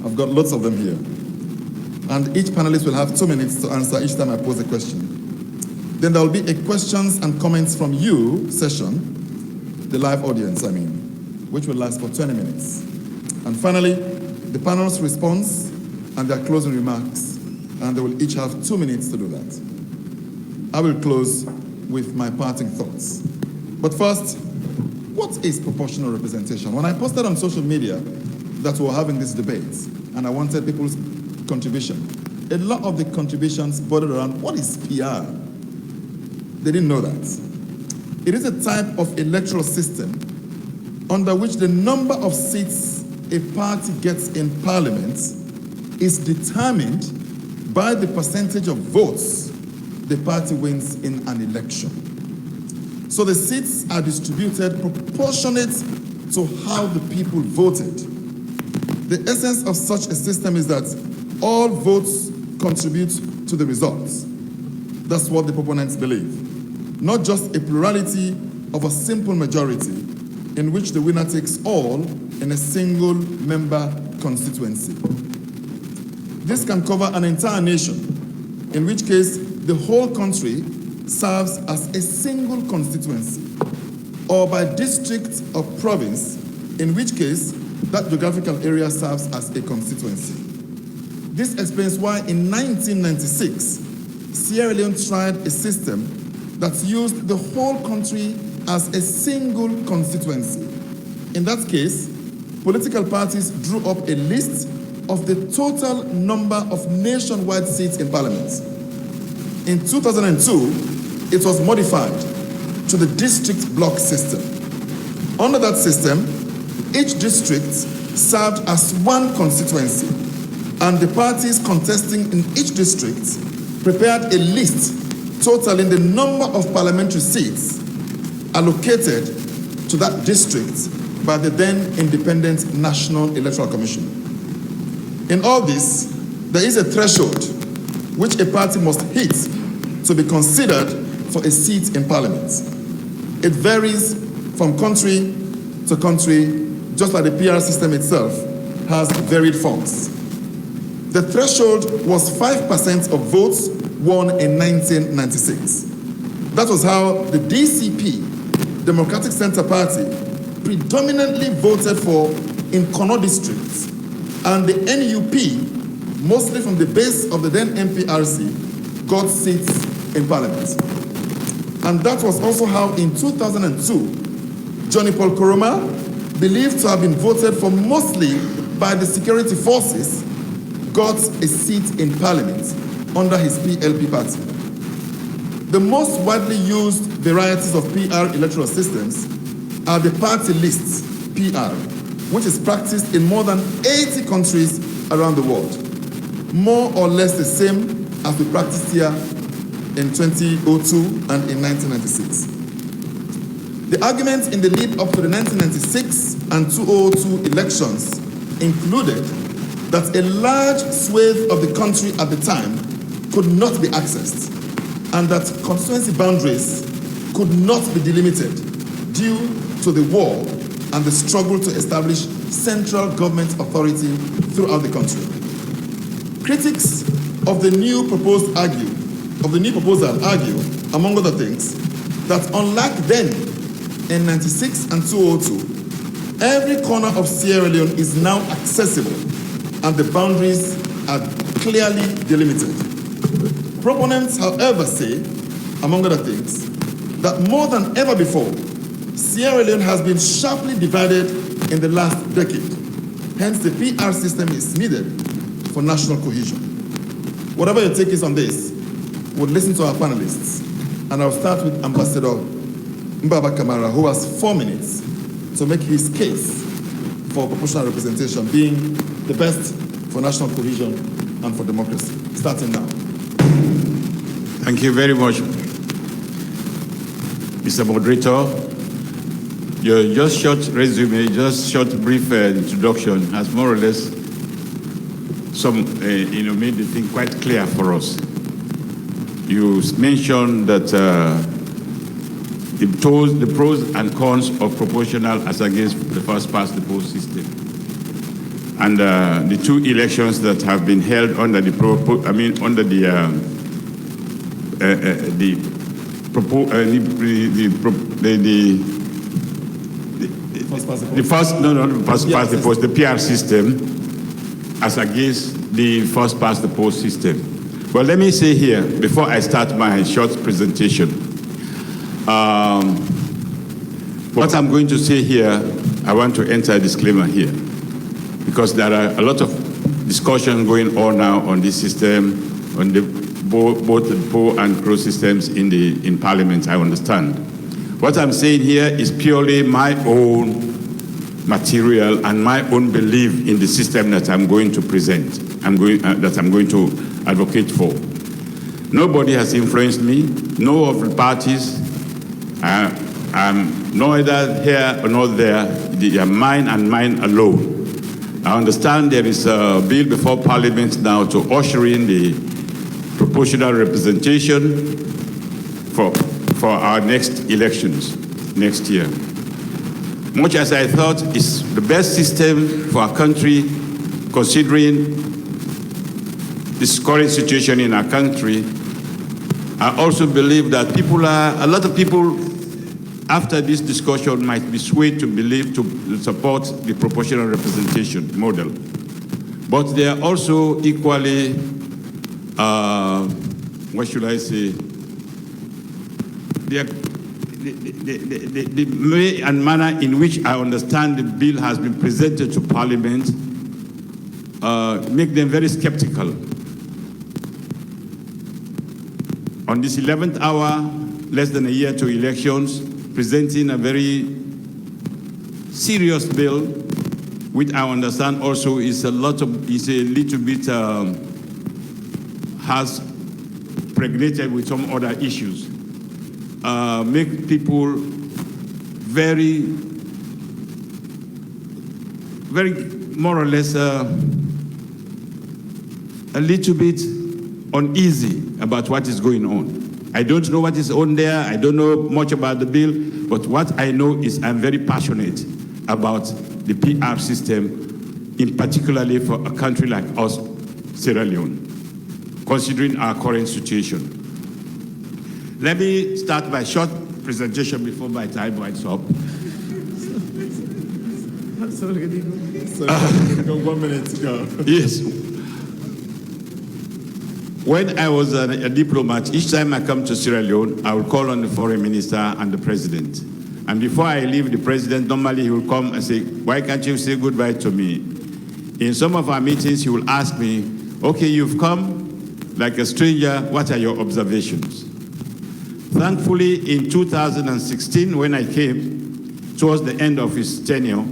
I've got lots of them here. And each panelist will have 2 minutes to answer each time I pose a question. Then there will be a questions and comments from you session, the live audience, which will last for 20 minutes. And finally, the panel's response and their closing remarks, and they will each have 2 minutes to do that. I will close with my parting thoughts. But first, what is proportional representation? When I posted on social media that we were having this debate, and I wanted people's contribution, a lot of the contributions bordered around what is PR. They didn't know that. It is a type of electoral system under which the number of seats a party gets in parliament is determined by the percentage of votes the party wins in an election. So the seats are distributed proportionate to how the people voted. The essence of such a system is that all votes contribute to the results. That's what the proponents believe. Not just a plurality of a simple majority in which the winner takes all in a single member constituency. This can cover an entire nation, in which case the whole country serves as a single constituency, or by district or province, in which case that geographical area serves as a constituency. This explains why in 1996, Sierra Leone tried a system that used the whole country as a single constituency. In that case, political parties drew up a list of the total number of nationwide seats in parliament. In 2002, it was modified to the district block system. Under that system, each district served as one constituency, and the parties contesting in each district prepared a list totaling the number of parliamentary seats allocated to that district by the then independent National Electoral Commission. In all this, there is a threshold which a party must hit to be considered for a seat in parliament. It varies from country to country, just like the PR system itself has varied forms. The threshold was 5% of votes won in 1996. That was how the DCP, Democratic Center Party, predominantly voted for in Kono districts, and the NUP, mostly from the base of the then MPRC, got seats in parliament. And that was also how in 2002, Johnny Paul Koroma, believed to have been voted for mostly by the security forces, got a seat in parliament under his PLP party. The most widely used varieties of PR electoral systems are the party lists, PR, which is practiced in more than 80 countries around the world, more or less the same as we practiced here in 2002 and in 1996. The arguments in the lead up to the 1996 and 2002 elections included that a large swathe of the country at the time could not be accessed, and that constituency boundaries could not be delimited due to the war and the struggle to establish central government authority throughout the country. Critics of the new proposal argue, among other things, that unlike then in 96 and 2002, every corner of Sierra Leone is now accessible and the boundaries are clearly delimited. Proponents, however, say, among other things, that more than ever before, Sierra Leone has been sharply divided in the last decade. Hence, the PR system is needed for national cohesion. Whatever your take is on this, we'll listen to our panelists. And I'll start with Ambassador Mbaba Kamara, who has 4 minutes to make his case for proportional representation being the best for national cohesion and for democracy. Starting now. Thank you very much, Mr. Moderator. Your just short resume, just short brief introduction has more or less made the thing quite clear for us. You mentioned that the pros and cons of proportional as against the first past the post system. and the two elections that have been held under the the PR system as against the first past the post system. Well, let me say here, before I start my short presentation, what I'm going to say here, I want to enter a disclaimer here, because there are a lot of discussion going on now on this system, on both the pro and pro systems in Parliament, I understand. What I'm saying here is purely my own material and my own belief in the system that I'm going to present, that I'm going to advocate for. Nobody has influenced me, no of the parties. I'm neither here or not there. They are mine and mine alone. I understand there is a bill before Parliament now to usher in the proportional representation for our next elections next year. Much as I thought is the best system for our country, considering this current situation in our country, I also believe that a lot of people after this discussion might be swayed to support the proportional representation model. But they are also equally, what should I say, the way and manner in which I understand the bill has been presented to Parliament make them very skeptical. On this 11th hour, less than a year to elections, presenting a very serious bill, which I understand also is a little bit has pregnated with some other issues, make people very more or less a little bit uneasy about what is going on. I don't know what is on there. I don't know much about the bill, but what I know is I'm very passionate about the PR system, in particularly for a country like us, Sierra Leone, considering our current situation. Let me start my short presentation before my time winds up. Sorry, 1 minute to go. Yes. When I was a diplomat, each time I come to Sierra Leone, I will call on the foreign minister and the president. And before I leave, the president, normally he will come and say, why can't you say goodbye to me? In some of our meetings, he will ask me, okay, you've come like a stranger, what are your observations? Thankfully, in 2016, when I came, towards the end of his tenure,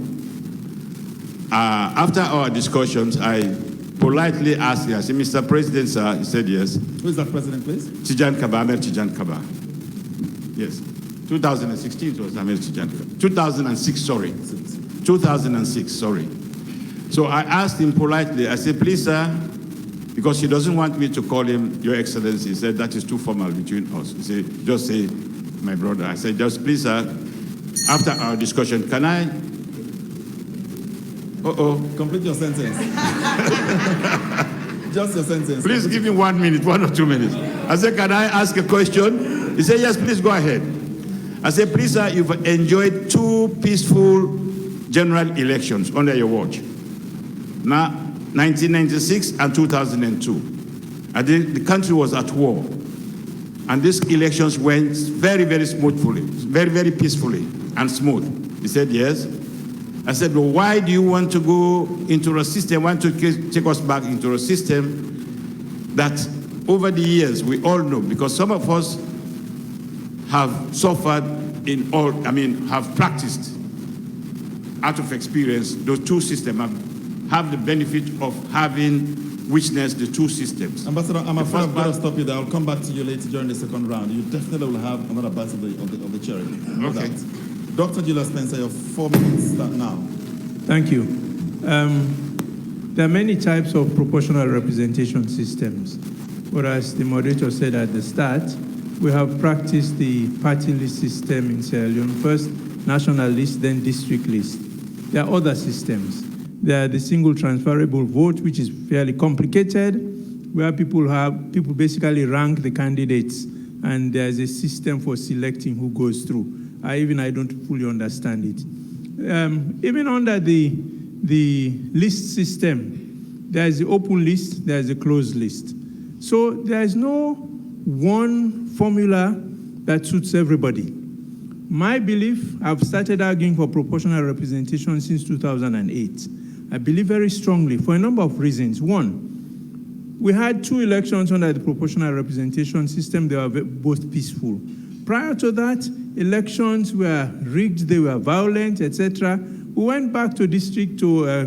after our discussions, I politely asked him, I said, Mr. President, sir, he said yes. Who is that president, please? Tijan Kaba, Amir Tijan Kaba. Yes. 2016 was Amir Tijan Kaba. 2006, sorry. 2006, sorry. So I asked him politely, I said, please, sir, because he doesn't want me to call him Your Excellency. He said, that is too formal between us. He said, just say, my brother. I said, just please, sir, after our discussion, can I? Complete your sentence. Just your sentence. Please give me 1 minute, 1 or 2 minutes. I said, can I ask a question? He said, yes, please go ahead. I said, please, sir, you've enjoyed 2 peaceful general elections under your watch. Now, 1996 and 2002. And the country was at war. And these elections went very, very smoothly, very, very peacefully and smooth. He said, yes. I said, well, why do you want to go into a system, want to take us back into a system that over the years we all know, because some of us have suffered have practiced out of experience, those 2 systems, have the benefit of having witnessed the 2 systems. Ambassador, I'm afraid I've got to stop you there. I'll come back to you later during the second round. You definitely will have another bite of the cherry. Okay. Dr. Julius Spencer, your 4 minutes start now. Thank you. There are many types of proportional representation systems. But as the moderator said at the start, we have practiced the party list system in Sierra Leone. First national list, then district list. There are other systems. There are the single transferable vote, which is fairly complicated, where people basically rank the candidates, and there's a system for selecting who goes through. I don't fully understand it. Even under the list system, there's the open list, there's a closed list. So there's no one formula that suits everybody. My belief, I've started arguing for proportional representation since 2008. I believe very strongly for a number of reasons. One, we had 2 elections under the proportional representation system. They were both peaceful. Prior to that, elections were rigged, they were violent, etc. We went back to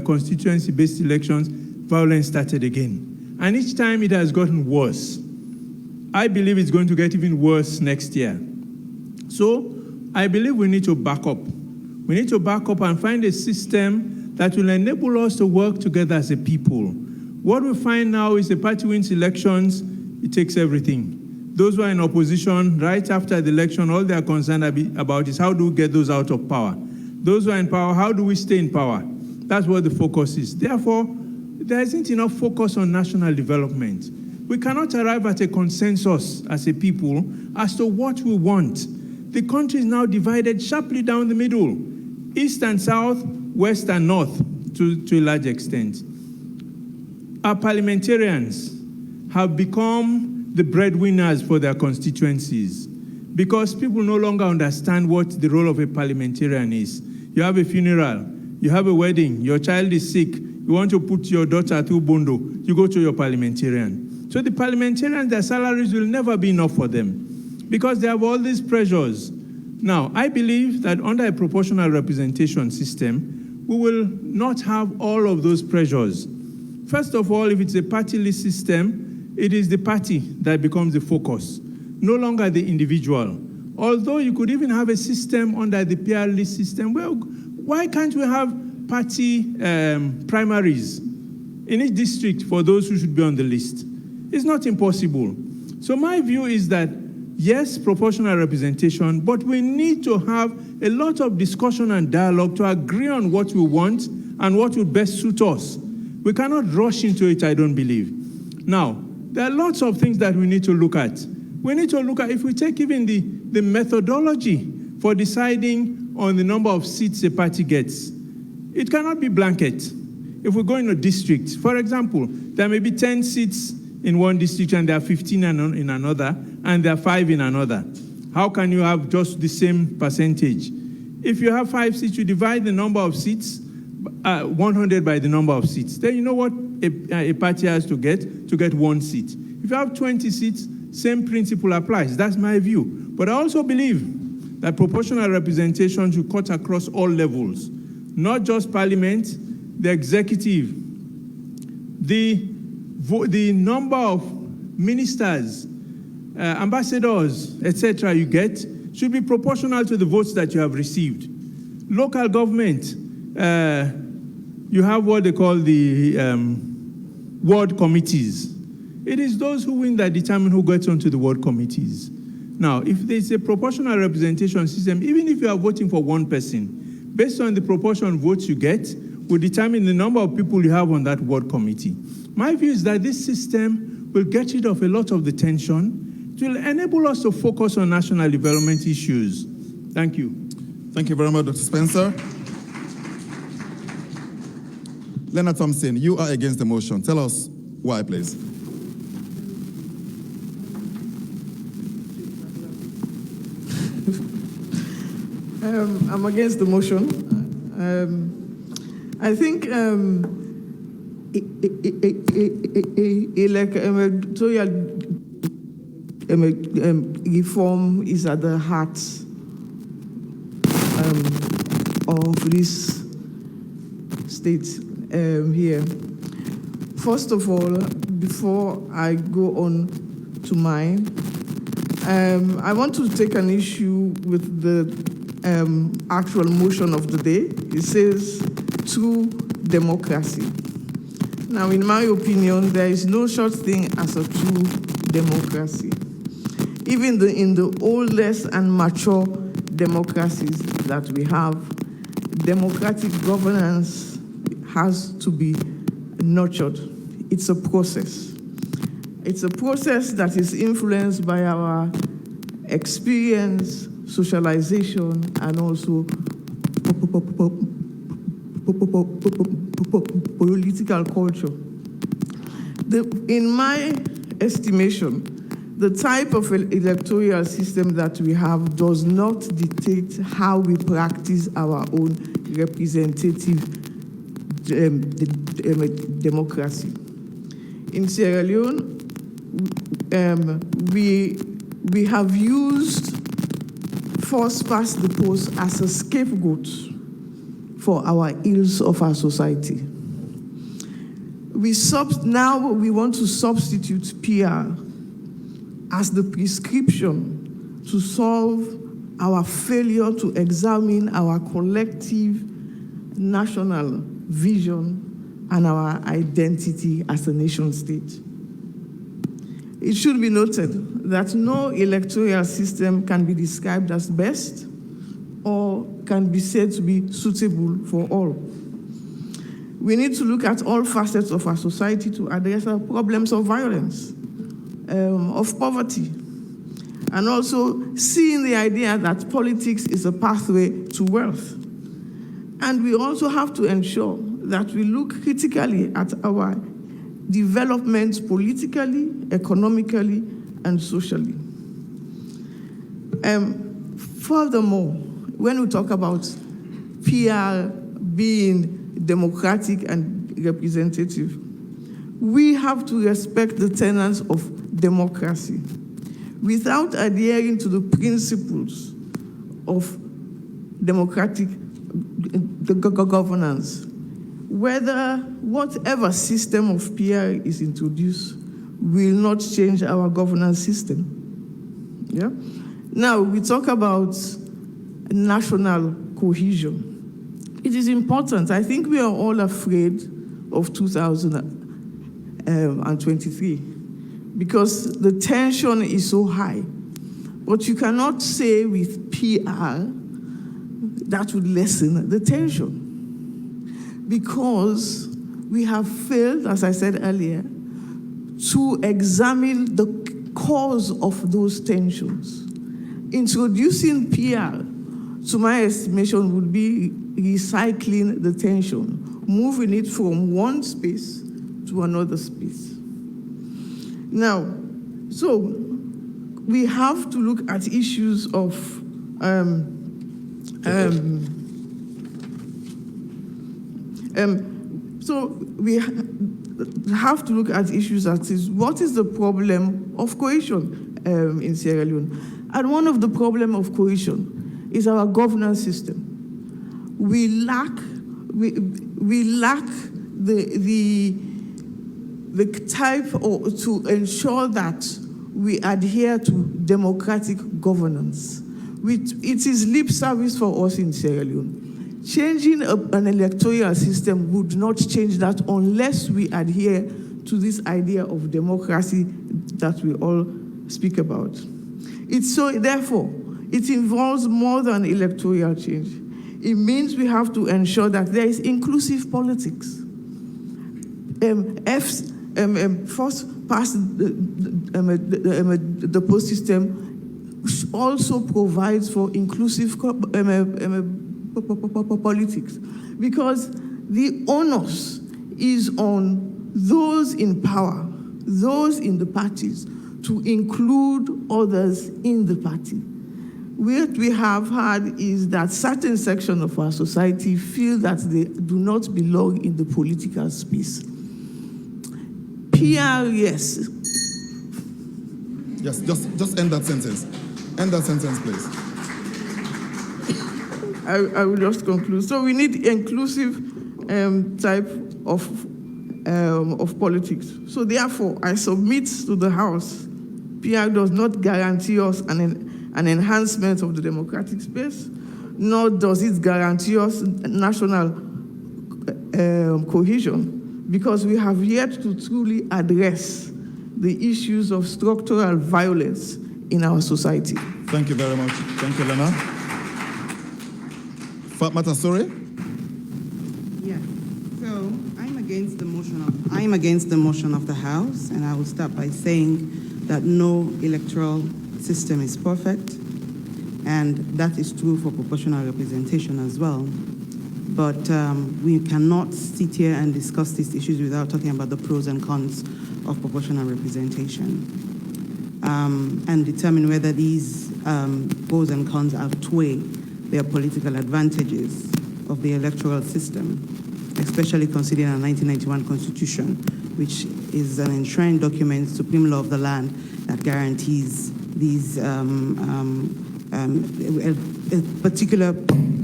constituency-based elections, violence started again. And each time it has gotten worse. I believe it's going to get even worse next year. So I believe we need to back up. We need to back up and find a system that will enable us to work together as a people. What we find now is the party wins elections, it takes everything. Those who are in opposition, right after the election, all they are concerned about is how do we get those out of power? Those who are in power, how do we stay in power? That's what the focus is. Therefore, there isn't enough focus on national development. We cannot arrive at a consensus as a people as to what we want. The country is now divided sharply down the middle, east and south, west and north, to a large extent. Our parliamentarians have become the breadwinners for their constituencies because people no longer understand what the role of a parliamentarian is. You have a funeral, you have a wedding, your child is sick, you want to put your daughter through Bondo, you go to your parliamentarian. So the parliamentarians, their salaries will never be enough for them because they have all these pressures. Now, I believe that under a proportional representation system, we will not have all of those pressures. First of all, if it's a party list system, it is the party that becomes the focus, no longer the individual. Although you could even have a system under the PR list system, well, why can't we have party primaries in each district for those who should be on the list? It's not impossible. So my view is that, yes, proportional representation, but we need to have a lot of discussion and dialogue to agree on what we want and what would best suit us. We cannot rush into it, I don't believe. Now, there are lots of things that we need to look at. We need to look at, if we take even the methodology for deciding on the number of seats a party gets, it cannot be blanket. If we go in a district, for example, there may be 10 seats in one district and there are 15 in another, and there are 5 in another. How can you have just the same percentage? If you have 5 seats, you divide the number of seats, 100 by the number of seats. Then you know what a party has to get 1 seat. If you have 20 seats, same principle applies. That's my view. But I also believe that proportional representation should cut across all levels, not just parliament, the executive, the number of ministers, ambassadors, etc. you get should be proportional to the votes that you have received. Local government, you have what they call the ward committees. It is those who win that determine who gets onto the ward committees. Now, if there's a proportional representation system, even if you are voting for one person, based on the proportion of votes you get, will determine the number of people you have on that ward committee. My view is that this system will get rid of a lot of the tension. It will enable us to focus on national development issues. Thank you. Thank you very much, Dr. Spencer. Leonard Thompson, you are against the motion. Tell us why, please. I'm against the motion. I think electoral reform is at the heart of this state here. First of all, before I go on to mine, I want to take an issue with the actual motion of the day. It says true democracy. Now, in my opinion, there is no such thing as a true democracy. Even in the oldest and mature democracies that we have, democratic governance has to be nurtured. It's a process. It's a process that is influenced by our experience, socialization, and also political culture. In my estimation, the type of electoral system that we have does not dictate how we practice our own representative democracy. In Sierra Leone, we have used first past the post as a scapegoat for our ills of our society. Now we want to substitute PR as the prescription to solve our failure to examine our collective national vision and our identity as a nation state. It should be noted that no electoral system can be described as best or can be said to be suitable for all. We need to look at all facets of our society to address our problems of violence, of poverty, and also seeing the idea that politics is a pathway to wealth. And we also have to ensure that we look critically at our development politically, economically, and socially. Furthermore, when we talk about PR being democratic and representative, we have to respect the tenets of democracy without adhering to the principles of democratic governance. Whatever system of PR is introduced will not change our governance system. Yeah? Now, we talk about national cohesion. It is important. I think we are all afraid of 2023 because the tension is so high. But you cannot say with PR that would lessen the tension, because we have failed, as I said earlier, to examine the cause of those tensions. Introducing PR, to my estimation, would be recycling the tension, moving it from one space to another space. Now, so we have to look at issues of so we have to look at issues that is, what is the problem of cohesion in Sierra Leone? And one of the problems of cohesion is our governance system. We lack the type to ensure that we adhere to democratic governance. It is lip service for us in Sierra Leone. Changing an electoral system would not change that unless we adhere to this idea of democracy that we all speak about. Therefore, it involves more than electoral change. It means we have to ensure that there is inclusive politics. First past the post system also provides for inclusive politics, because the onus is on those in power, those in the parties, to include others in the party. What we have had is that certain sections of our society feel that they do not belong in the political space. PR, yes. Yes, just end that sentence. End that sentence, please. I will just conclude. So we need inclusive type of politics. So therefore, I submit to the House, PR does not guarantee us an enhancement of the democratic space, nor does it guarantee us national cohesion, because we have yet to truly address the issues of structural violence in our society. Thank you very much. Thank you, Lena. Famata Sorie? Yeah. So I'm against the motion of the House, and I will start by saying that no electoral system is perfect, and that is true for proportional representation as well. But we cannot sit here and discuss these issues without talking about the pros and cons of proportional representation, and determine whether these pros and cons outweigh their political advantages of the electoral system, especially considering our 1991 Constitution, which is an enshrined document, supreme law of the land, that guarantees these a particular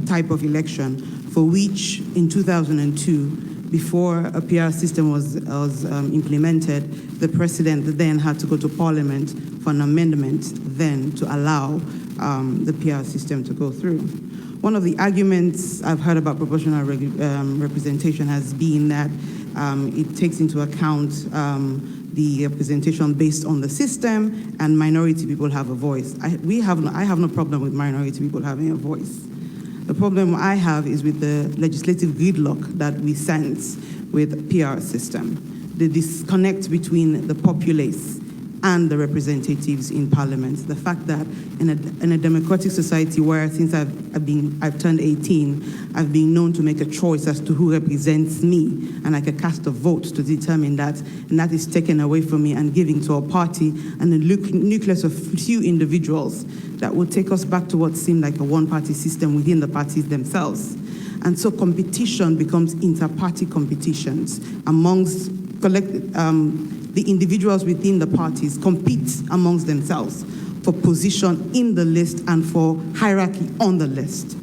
type of election for which in 2002, before a PR system was implemented, the president then had to go to Parliament for an amendment then to allow the PR system to go through. One of the arguments I've heard about proportional representation has been that it takes into account the representation based on the system, and minority people have a voice. I have no problem with minority people having a voice. The problem I have is with the legislative gridlock that we sense with the PR system, the disconnect between the populace and the representatives in Parliament. The fact that in a democratic society where since I've turned 18, I've been known to make a choice as to who represents me, and I can cast a vote to determine that, and that is taken away from me and given to a party and a nucleus of few individuals that will take us back to what seemed like a one-party system within the parties themselves. And so competition becomes inter-party competitions amongst the individuals within the parties compete amongst themselves for position in the list and for hierarchy on the list.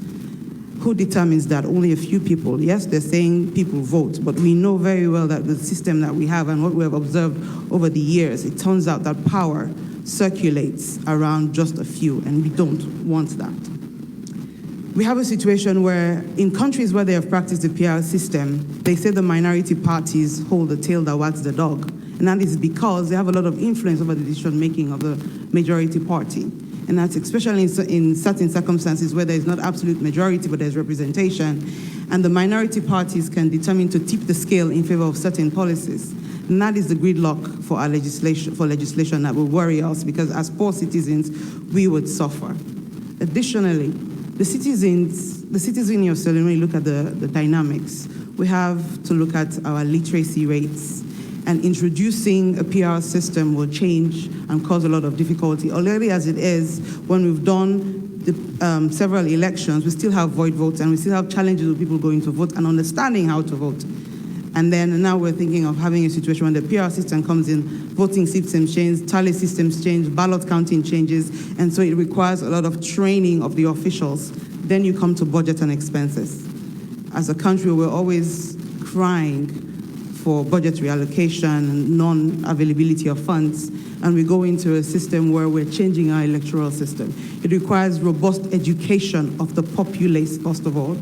Who determines that? Only a few people. Yes, they're saying people vote, but we know very well that the system that we have and what we have observed over the years, it turns out that power circulates around just a few, and we don't want that. We have a situation where in countries where they have practiced the PR system, they say the minority parties hold the tail that wags the dog. And that is because they have a lot of influence over the decision-making of the majority party. And that's especially in certain circumstances where there is not absolute majority, but there's representation. And the minority parties can determine to tip the scale in favor of certain policies. And that is the gridlock for our legislation that will worry us, because as poor citizens, we would suffer. Additionally, the citizen of Sierra Leone, look at the dynamics. We have to look at our literacy rates, and introducing a PR system will change and cause a lot of difficulty. Already as it is, when we've done the, several elections, we still have void votes, and we still have challenges with people going to vote and understanding how to vote. And then now we're thinking of having a situation when the PR system comes in, voting systems change, tally systems change, ballot counting changes, and so it requires a lot of training of the officials. Then you come to budget and expenses. As a country, we're always crying for budget reallocation and non-availability of funds, and we go into a system where we're changing our electoral system. It requires robust education of the populace, first of all,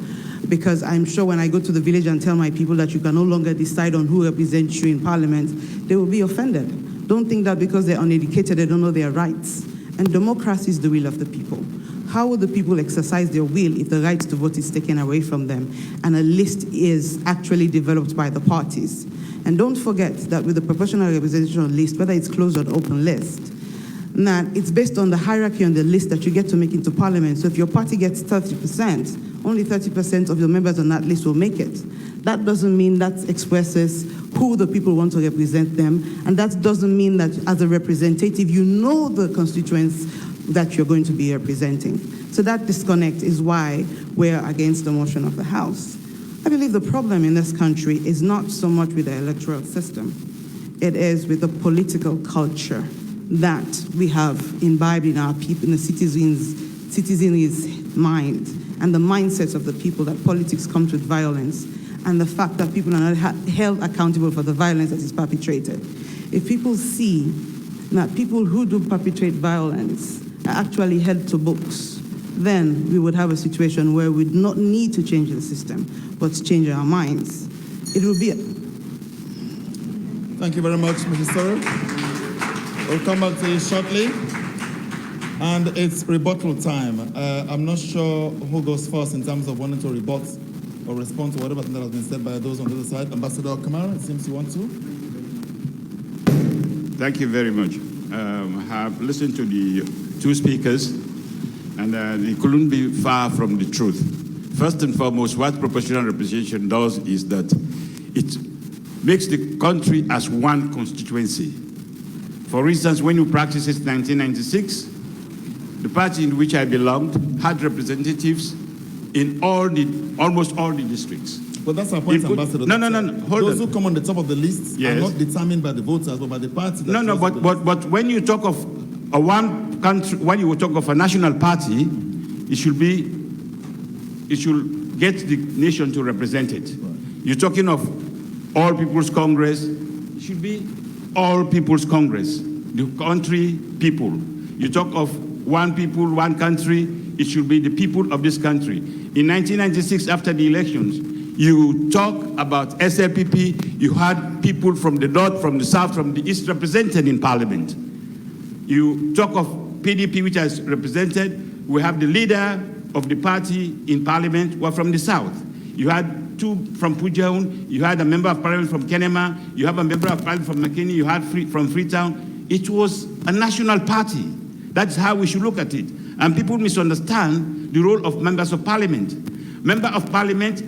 because I'm sure when I go to the village and tell my people that you can no longer decide on who represents you in Parliament, they will be offended. Don't think that because they're uneducated, they don't know their rights. And democracy is the will of the people. How will the people exercise their will if the right to vote is taken away from them and a list is actually developed by the parties? And don't forget that with the proportional representation list, whether it's closed or open list, that it's based on the hierarchy on the list that you get to make into Parliament. So if your party gets 30%, only 30% of your members on that list will make it. That doesn't mean that expresses who the people want to represent them, and that doesn't mean that as a representative, you know the constituents that you're going to be representing. So that disconnect is why we're against the motion of the House. I believe the problem in this country is not so much with the electoral system. It is with the political culture that we have imbibed in our people, in the citizens' mind, and the mindsets of the people that politics comes with violence, and the fact that people are not held accountable for the violence that is perpetrated. If people see that people who do perpetrate violence are actually held to books, then we would have a situation where we would not need to change the system, but change our minds. It will be. Thank you very much, Mrs. Sorie. We'll come back to you shortly. And it's rebuttal time. I'm not sure who goes first in terms of wanting to rebut or respond to whatever that has been said by those on the other side. Ambassador Kamara, it seems you want to. Thank you very much. I have listened to the two speakers, and they couldn't be far from the truth. First and foremost, what proportional representation does is that it makes the country as one constituency. For instance, when you practice it in 1996, the party in which I belonged had representatives in almost all the districts. But that's our point, Ambassador. No. Hold Those on. who come on the top of the list Yes. are not determined by the voters, but by the party. But when you talk of a one country, when you talk of a national party, it should get the nation to represent it. Right. You're talking of All People's Congress, it should be All People's Congress, the country people. You talk of one people, one country, it should be the people of this country. In 1996, after the elections, you talk about SLPP, you had people from the north, from the south, from the east represented in parliament. You talk of PDP, which is represented, we have the leader of the party in parliament were from the south. You had two from Pujaun, you had a member of parliament from Kenema, you have a member of parliament from McKinney, you had from Freetown. It was a national party. That's how we should look at it. And people misunderstand the role of members of parliament. Member of parliament,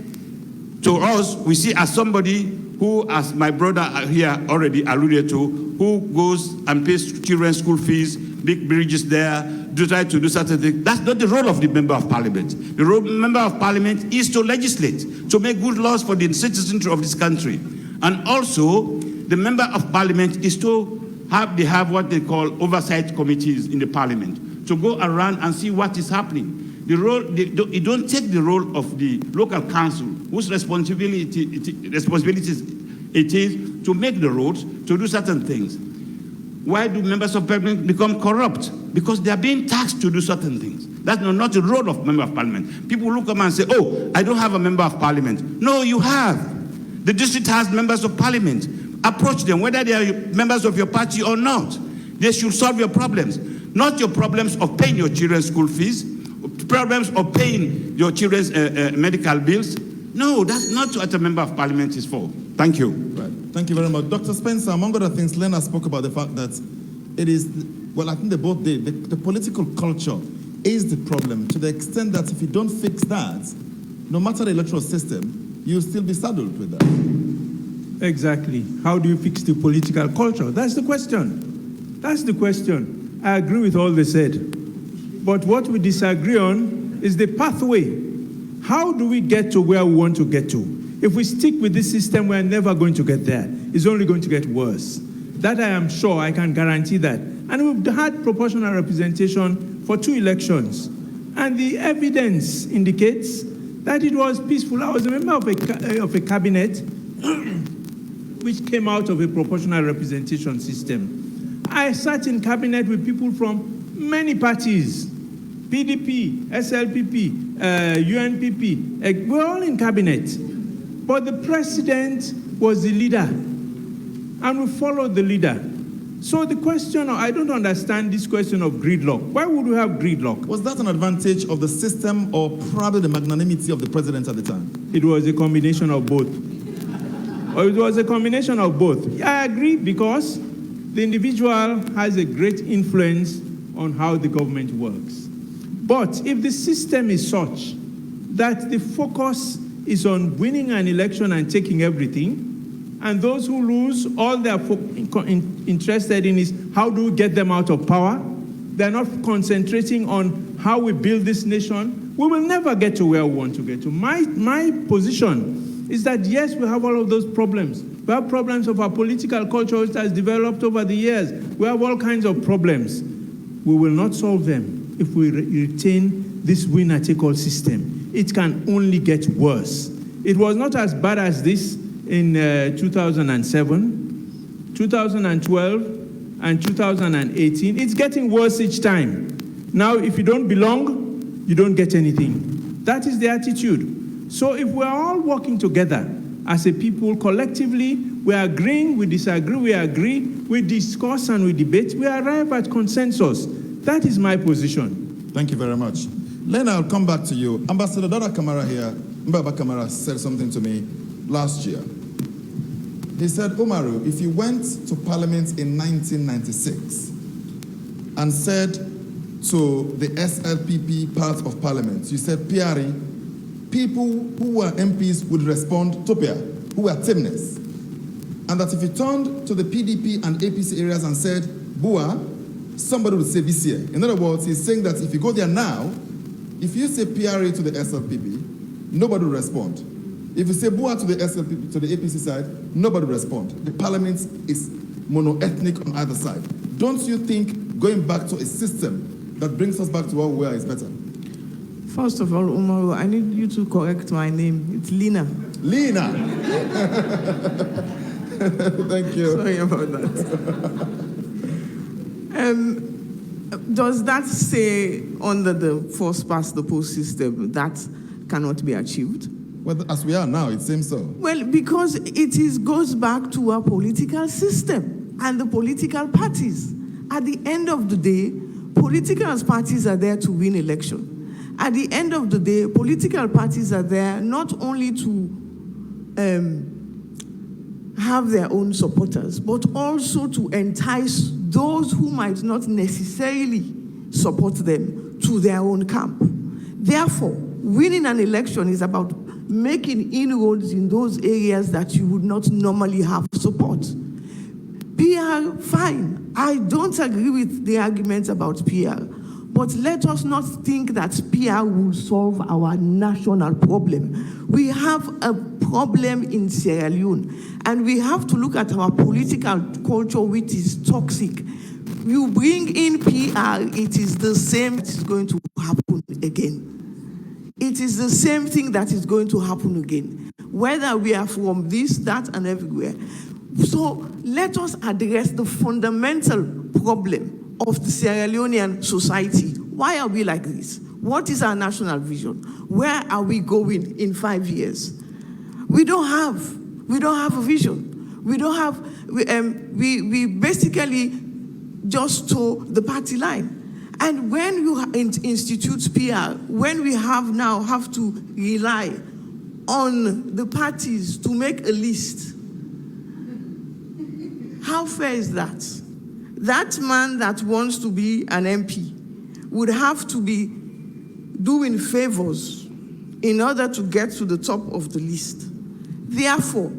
to us, we see as somebody who, as my brother here already alluded to, who goes and pays children's school fees, big bridges there, try to do certain things. That's not the role of the member of parliament. The role of the member of parliament is to legislate, to make good laws for the citizens of this country. And also, the member of parliament is to have what they call oversight committees in the parliament, to go around and see what is happening. You don't take the role of the local council, whose responsibilities it is to make the roads, to do certain things. Why do members of parliament become corrupt? Because they are being taxed to do certain things. That's not the role of member of parliament. People look up and say, oh, I don't have a member of parliament. No, you have. The district has members of parliament. Approach them, whether they are members of your party or not. They should solve your problems. Not your problems of paying your children's school fees, problems of paying your children's medical bills. No, that's not what a member of parliament is for. Thank you. Right. Thank you very much. Dr. Spencer, among other things, Lena spoke about the fact that it is, well, I think they both did, the political culture is the problem, to the extent that if you don't fix that, no matter the electoral system, you'll still be saddled with that. Exactly. How do you fix the political culture? That's the question. That's the question. I agree with all they said. But what we disagree on is the pathway. How do we get to where we want to get to? If we stick with this system, we're never going to get there. It's only going to get worse. That I am sure, I can guarantee that. And we've had proportional representation for 2 elections. And the evidence indicates that it was peaceful. I was a member of a cabinet which came out of a proportional representation system. I sat in cabinet with people from many parties, PDP, SLPP, UNPP. We're all in cabinet. But the president was the leader, and we followed the leader. So the question, I don't understand this question of gridlock. Why would we have gridlock? Was that an advantage of the system or probably the magnanimity of the president at the time? It was a combination of both. It was a combination of both. I agree, because the individual has a great influence on how the government works. But if the system is such that the focus is on winning an election and taking everything, and those who lose, all they're interested in is how do we get them out of power, they're not concentrating on how we build this nation, we will never get to where we want to get to. My position is that, yes, we have all of those problems. We have problems of our political culture which has developed over the years. We have all kinds of problems. We will not solve them if we retain this winner-take-all system. It can only get worse. It was not as bad as this in 2007, 2012, and 2018. It's getting worse each time. Now, if you don't belong, you don't get anything. That is the attitude. So if we're all working together as a people collectively, we're agreeing, we disagree, we agree, we discuss and we debate, we arrive at consensus. That is my position. Thank you very much. Lena, I'll come back to you. Ambassador Dada Kamara here, Mbaba Kamara said something to me last year. He said, Umaru, if you went to Parliament in 1996 and said to the SLPP part of Parliament, you said, PRE, people who were MPs would respond to PR, who were teamness. And that if you turned to the PDP and APC areas and said, Bua, somebody would say BCA. In other words, he's saying that if you go there now, if you say PRA to the SLPP, nobody will respond. If you say Bua to the SLPP, to the APC side, nobody will respond. The parliament is mono-ethnic on either side. Don't you think going back to a system that brings us back to where we were is better? First of all, Umaru, I need you to correct my name. It's Lina. Lina! Thank you. Sorry about that. Does that say under the first past the post system that cannot be achieved? Well, as we are now, it seems so. Well, because it goes back to our political system and the political parties. At the end of the day, political parties are there to win election. At the end of the day, political parties are there not only to have their own supporters, but also to entice those who might not necessarily support them to their own camp. Therefore, winning an election is about making inroads in those areas that you would not normally have support. PR, fine. I don't agree with the arguments about PR, but let us not think that PR will solve our national problem. We have a problem in Sierra Leone, and we have to look at our political culture, which is toxic. You bring in PR, it is the same that is going to happen again. It is the same thing that is going to happen again, whether we are from this, that, and everywhere. So let us address the fundamental problem of the Sierra Leonean society. Why are we like this? What is our national vision? Where are we going in 5 years? We don't have a vision. We don't have, we basically just toe the party line. And when you institute PR, when we have to rely on the parties to make a list, how fair is that? That man that wants to be an MP would have to be doing favors in order to get to the top of the list. Therefore,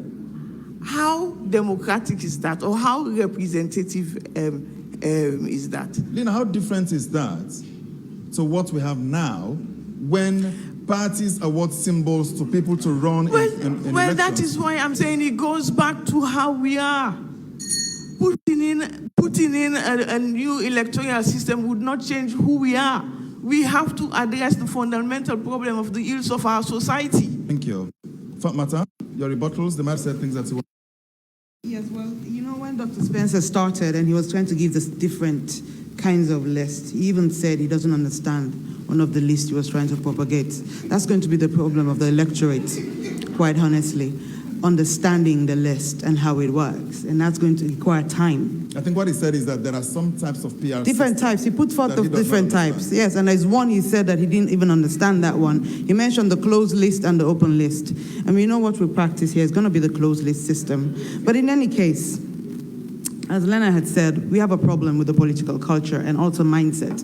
how democratic is that, or how representative is that? Lina, how different is that to what we have now when parties award symbols to people to run in elections? That is why I'm saying it goes back to how we are. Putting in a new electoral system would not change who we are. We have to address the fundamental problem of the ills of our society. Thank you. Famata, your rebuttals, they might say things that you want. Yes, well, you know, when Dr. Spencer started and he was trying to give us different kinds of lists, he even said he doesn't understand one of the lists he was trying to propagate. That's going to be the problem of the electorate, quite honestly, understanding the list and how it works. And that's going to require time. I think what he said is that there are some types of PR. Different types. He put forth of different types. Yes, and there's one he said that he didn't even understand that one. He mentioned the closed list and the open list. And we know what we practice here is going to be the closed list system. But in any case, as Lena had said, we have a problem with the political culture and also mindset.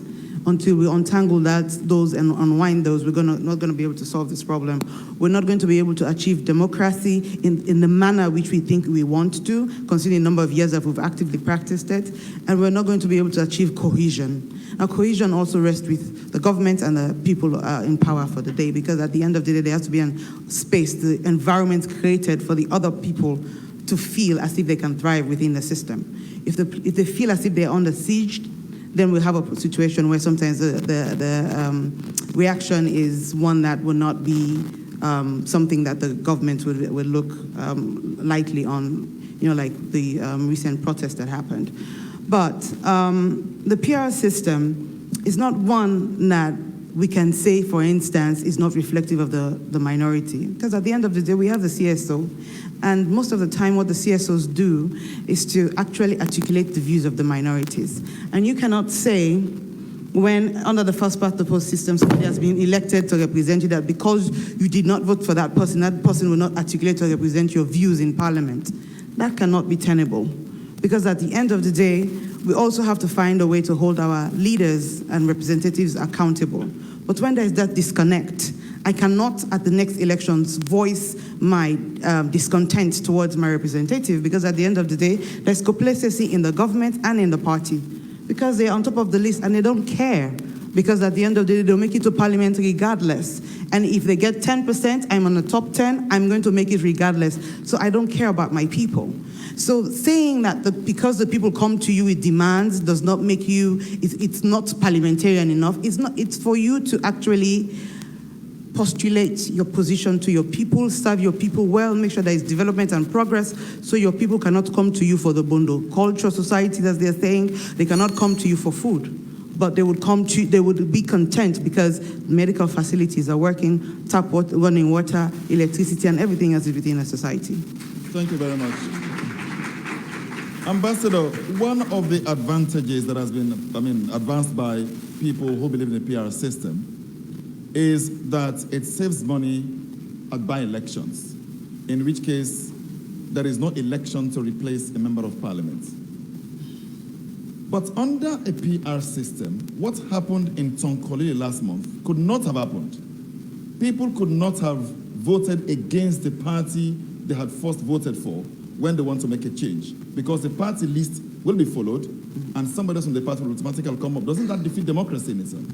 Until we untangle those and unwind those, we're not going to be able to solve this problem. We're not going to be able to achieve democracy in the manner which we think we want to, considering the number of years that we've actively practiced it, and we're not going to be able to achieve cohesion. Now, cohesion also rests with the government and the people in power for the day, because at the end of the day, there has to be a space, the environment created for the other people to feel as if they can thrive within the system. If they feel as if they're under siege, then we'll have a situation where sometimes the reaction is one that will not be something that the government would look lightly on, you know, like the recent protest that happened. But the PR system is not one that we can say, for instance, is not reflective of the minority. Because at the end of the day, we have the CSO, and most of the time what the CSOs do is to actually articulate the views of the minorities. And you cannot say, when under the first past the post system, somebody has been elected to represent you, that because you did not vote for that person will not articulate or represent your views in parliament. That cannot be tenable, because at the end of the day, we also have to find a way to hold our leaders and representatives accountable. But when there's that disconnect, I cannot, at the next elections, voice my discontent towards my representative, because at the end of the day, there's complacency in the government and in the party, because they're on top of the list and they don't care, because at the end of the day, they'll make it to parliament regardless. And if they get 10%, I'm on the top 10, I'm going to make it regardless. So I don't care about my people. So saying that because the people come to you with demands does not make you, it's not parliamentarian enough. It's for you to actually postulate your position to your people, serve your people well, make sure there is development and progress, so your people cannot come to you for the bundle. Culture, society, as they're saying, they cannot come to you for food, but they would be content because medical facilities are working, tap water, running water, electricity, and everything else is within a society. Thank you very much. Ambassador, one of the advantages that has been, advanced by people who believe in the PR system is that it saves money at by-elections, in which case there is no election to replace a member of parliament. But under a PR system, what happened in Tonkolili last month could not have happened. People could not have voted against the party they had first voted for when they want to make a change, because the party list will be followed and somebody else from the party will automatically come up. Doesn't that defeat democracy in itself?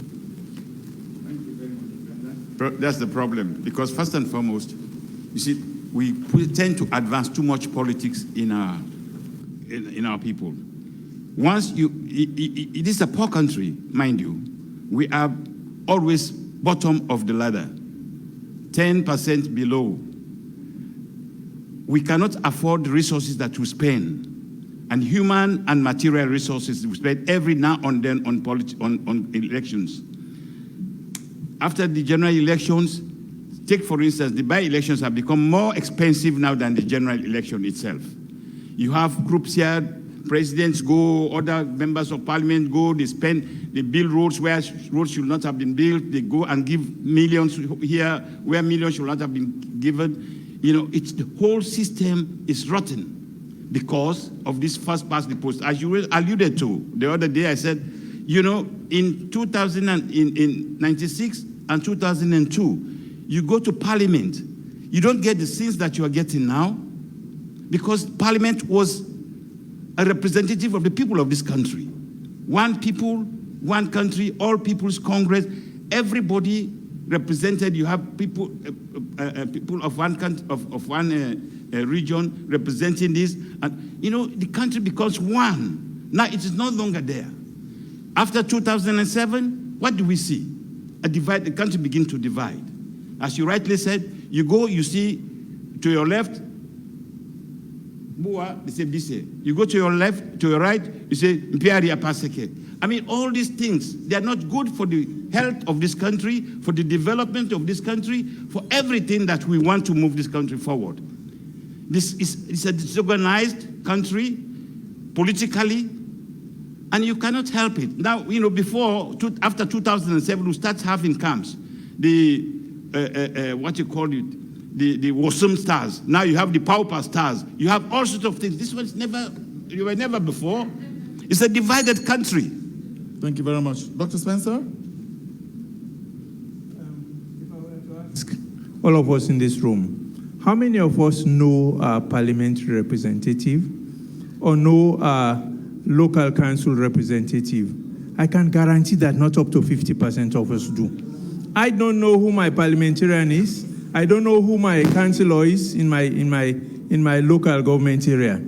That's the problem, because first and foremost, you see, we tend to advance too much politics in our people. Once it is a poor country, mind you, we are always bottom of the ladder, 10% below. We cannot afford the resources that we spend, and human and material resources we spend every now and then on elections. After the general elections, take for instance, the by-elections have become more expensive now than the general election itself. You have groups here, presidents go, other members of parliament go, they spend, they build roads where roads should not have been built, they go and give millions here where millions should not have been given. You know, the whole system is rotten because of this first past the post. As you alluded to the other day, I said, you know, in 1996 and 2002, you go to parliament, you don't get the scenes that you are getting now, because parliament was a representative of the people of this country. One people, one country, all people's Congress, everybody represented. You have people, people of one country, of one region representing this, and you know the country becomes one. Now it is no longer there. After 2007, what do we see? A divide. The country begins to divide. As you rightly said, you go, you see to your left, they say Bise. You go to your left, to your right, you say Mpiari Apaseke. I mean, all these things, they are not good for the health of this country, for the development of this country, for everything that we want to move this country forward. This is a disorganized country, politically, and you cannot help it. Now, you know, after 2007, we start having camps. What you call it? The Wasum stars. Now you have the Pauper stars. You have all sorts of things. This was you were never before. It's a divided country. Thank you very much. Dr. Spencer? If I were to ask all of us in this room, how many of us know our parliamentary representative or know our local council representative? I can guarantee that not up to 50% of us do. I don't know who my parliamentarian is. I don't know who my councillor is in my local government area.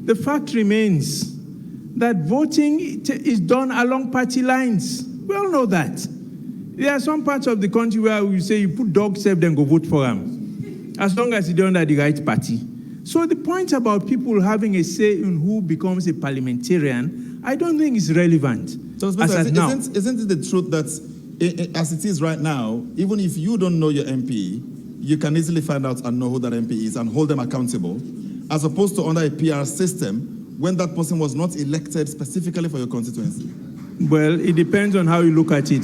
The fact remains that voting is done along party lines. We all know that. There are some parts of the country where we say you put dog safe, then go vote for them, as long as you're under the right party. So the point about people having a say in who becomes a parliamentarian, I don't think is relevant. So, Spencer, isn't it the truth that, as it is right now, even if you don't know your MP, you can easily find out and know who that MP is and hold them accountable, as opposed to under a PR system when that person was not elected specifically for your constituency? Well, it depends on how you look at it.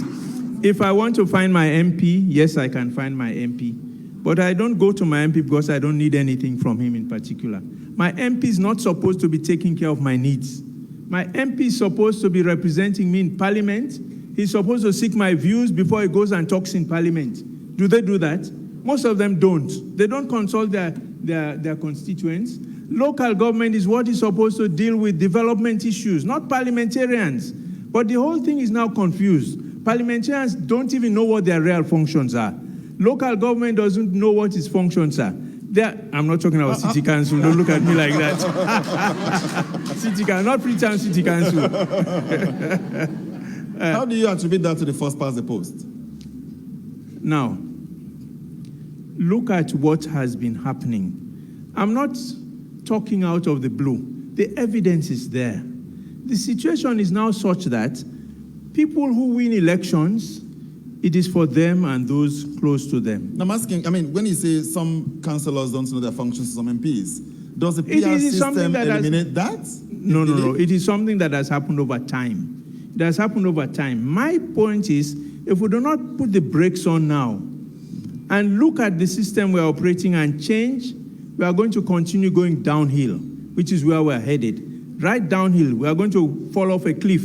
If I want to find my MP, yes, I can find my MP. But I don't go to my MP because I don't need anything from him in particular. My MP is not supposed to be taking care of my needs. My MP is supposed to be representing me in Parliament. He's supposed to seek my views before he goes and talks in Parliament. Do they do that? Most of them don't. They don't consult their constituents. Local government is what is supposed to deal with development issues, not parliamentarians. But the whole thing is now confused. Parliamentarians don't even know what their real functions are. Local government doesn't know what its functions are. I'm not talking about city council. Don't look at me like that. City council, not Freetown City Council. How do you attribute that to the first past the post? Now, look at what has been happening. I'm not talking out of the blue. The evidence is there. The situation is now such that people who win elections, it is for them and those close to them. I'm asking, when you say some councillors don't know their functions, some MPs, does the PR system eliminate that? No. It is something that has happened over time. It has happened over time. My point is, if we do not put the brakes on now and look at the system we're operating and change, we are going to continue going downhill, which is where we're headed. Right downhill, we are going to fall off a cliff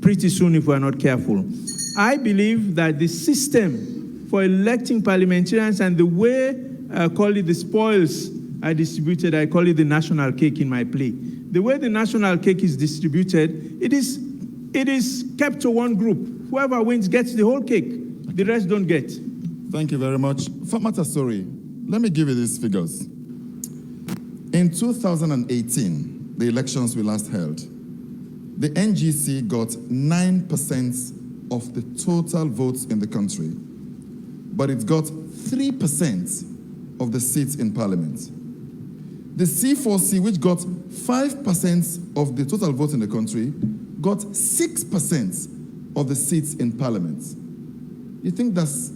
pretty soon if we're not careful. I believe that the system for electing parliamentarians and the way I call it the spoils are distributed, I call it the national cake in my play. The way the national cake is distributed, it is kept to one group. Whoever wins gets the whole cake. The rest don't get. Thank you very much. Famata Sorie, let me give you these figures. In 2018, the elections we last held, the NGC got 9% of the total votes in the country, but it got 3% of the seats in parliament. The C4C, which got 5% of the total votes in the country, got 6% of the seats in parliament. You think that's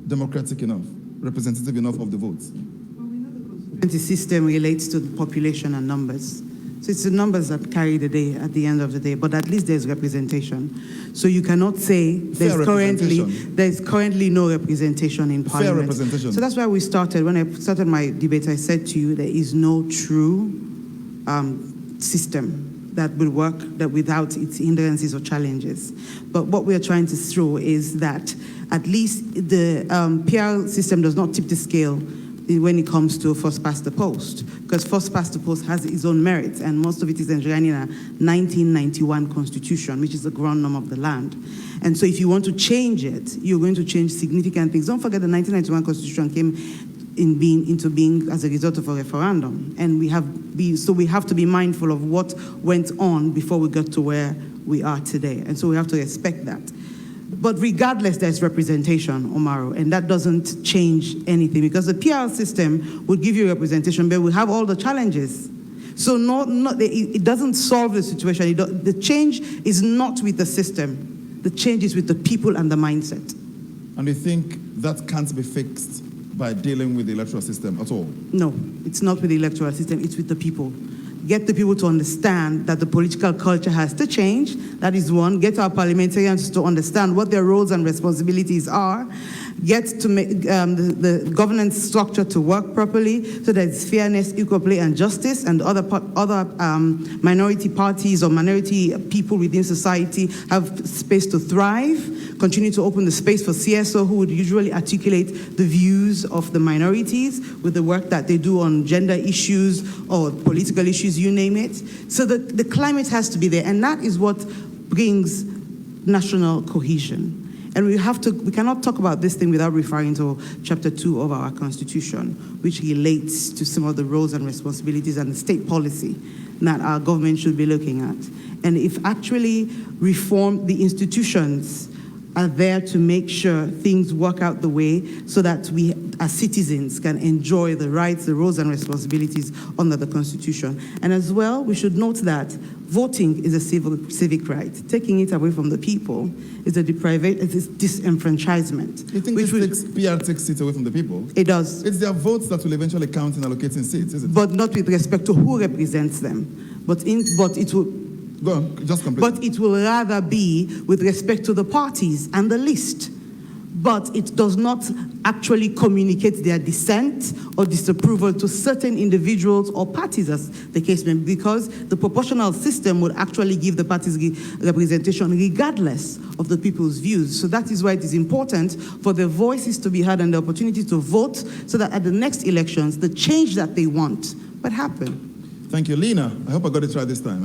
democratic enough, representative enough of the votes? Well, we know the constituency system relates to the population and numbers. So it's the numbers that carry the day at the end of the day, but at least there's representation. So you cannot say there's currently no representation in parliament. Fair representation. So that's why we started. When I started my debate, I said to you there is no true system that will work that without its hindrances or challenges. But what we're trying to show is that at least the PR system does not tip the scale when it comes to first past the post, because first past the post has its own merits, and most of it is enshrined in a 1991 constitution, which is the ground norm of the land. And so if you want to change it, you're going to change significant things. Don't forget the 1991 constitution came into being as a result of a referendum, and we have to be mindful of what went on before we got to where we are today, and so we have to respect that. But regardless, there's representation, Omaro, and that doesn't change anything, because the PR system would give you representation, but we have all the challenges. So it doesn't solve the situation. The change is not with the system. The change is with the people and the mindset. And you think that can't be fixed by dealing with the electoral system at all? No, it's not with the electoral system, it's with the people. Get the people to understand that the political culture has to change. That is one. Get our parliamentarians to understand what their roles and responsibilities are. Get to make the governance structure to work properly so that it's fairness, equal play, and justice, and other minority parties or minority people within society have space to thrive. Continue to open the space for CSO, who would usually articulate the views of the minorities with the work that they do on gender issues or political issues, you name it. So the climate has to be there, and that is what brings national cohesion. And we cannot talk about this thing without referring to Chapter 2 of our Constitution, which relates to some of the roles and responsibilities and the state policy that our government should be looking at. And if actually the institutions are there to make sure things work out the way so that we as citizens can enjoy the rights, the roles and responsibilities under the Constitution. And as well, we should note that voting is a civic right. Taking it away from the people is a disenfranchisement. You think PR takes seats away from the people? It does. It's their votes that will eventually count in allocating seats, isn't it? But not with respect to who represents them. But it will... Go on, just complete. But it will rather be with respect to the parties and the list. but it does not actually communicate their dissent or disapproval to certain individuals or parties, as the case may be, because the proportional system would actually give the parties representation regardless of the people's views. So that is why it is important for their voices to be heard and the opportunity to vote, so that at the next elections, the change that they want would happen. Thank you. Lena, I hope I got it right this time,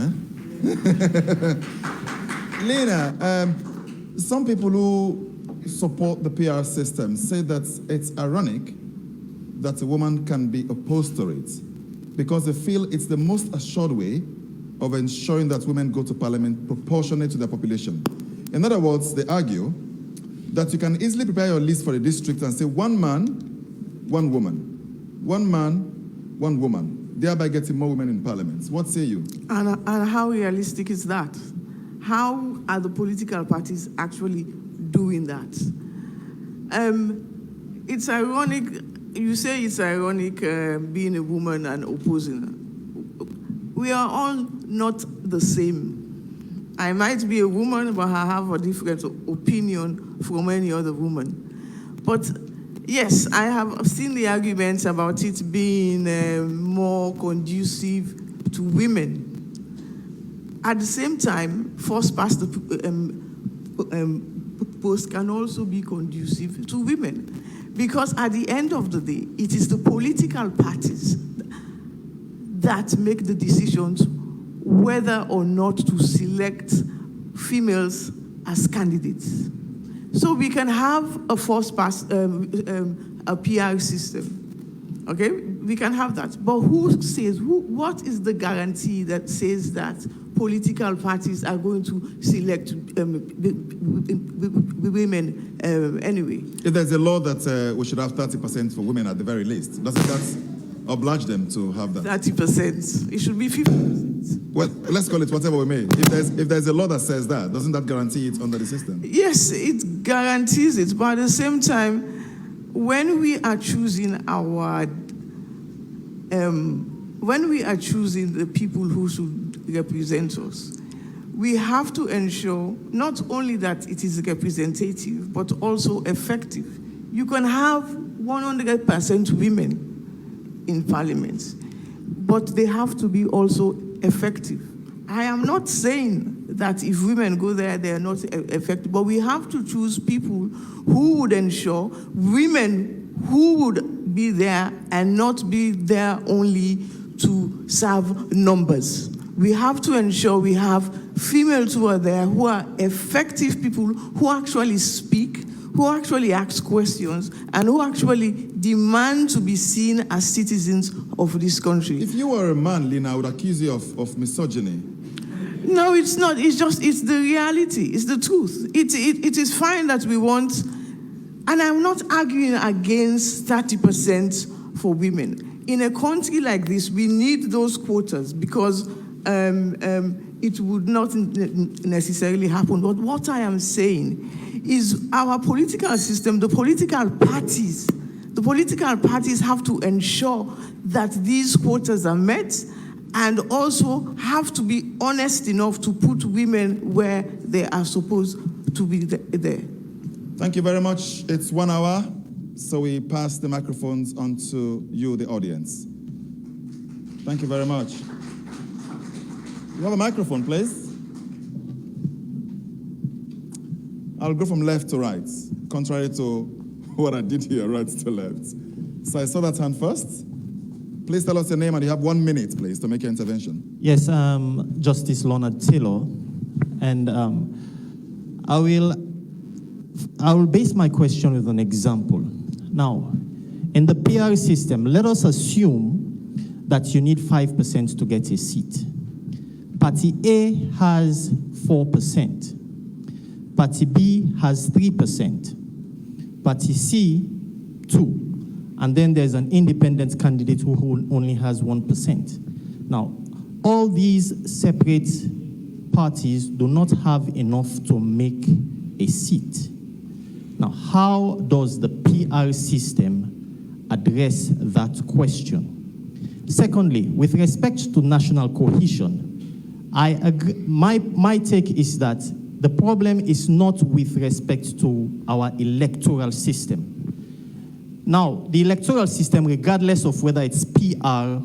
Lena, some people who support the PR system say that it's ironic that a woman can be opposed to it because they feel it's the most assured way of ensuring that women go to parliament proportionate to their population. In other words, they argue that you can easily prepare your list for a district and say 1 man, 1 woman, 1 man, 1 woman, thereby getting more women in parliament. What say you? And how realistic is that? How are the political parties actually doing that? It's ironic, you say it's ironic being a woman and opposing. We are all not the same. I might be a woman, but I have a different opinion from any other woman. But yes, I have seen the arguments about it being more conducive to women. At the same time, first past the post can also be conducive to women, because at the end of the day, it is the political parties that make the decisions whether or not to select females as candidates. So we can have a first pass, a PR system, okay? We can have that, but who says, what is the guarantee that says that political parties are going to select women anyway? If there's a law that we should have 30% for women at the very least, doesn't that oblige them to have that? 30%. It should be 50%. Well, let's call it whatever we may. If there's a law that says that, doesn't that guarantee it under the system? Yes, it guarantees it, but at the same time, when we are choosing our when we are choosing the people who should represent us, we have to ensure not only that it is representative, but also effective. You can have 100% women in parliament, but they have to be also effective. I am not saying that if women go there, they are not effective, but we have to choose people who would ensure women who would be there and not be there only to serve numbers. We have to ensure we have females who are there, who are effective people, who actually speak, who actually ask questions, and who actually demand to be seen as citizens of this country. If you were a man, Lina, I would accuse you of misogyny. No, it's not. It's the reality. It's the truth. It is fine that we want, and I'm not arguing against 30% for women. In a country like this, we need those quotas because it would not necessarily happen. But what I am saying is our political system, the political parties have to ensure that these quotas are met, and also have to be honest enough to put women where they are supposed to be there. Thank you very much. It's 1 hour, so we pass the microphones on to you, the audience. Thank you very much. You have a microphone, please. I'll go from left to right, contrary to what I did here, right to left. So I saw that hand first. Please tell us your name, and you have 1 minute, please, to make your intervention. Yes, Justice Leonard Taylor, and I will base my question with an example. Now, in the PR system, let us assume that you need 5% to get a seat. Party A has 4%. Party B has 3%. Party C, 2%. And then there's an independent candidate who only has 1%. Now, all these separate parties do not have enough to make a seat. Now, how does the PR system address that question? Secondly, with respect to national cohesion, I agree, my take is that The problem is not with respect to our electoral system. Now, the electoral system, regardless of whether it's PR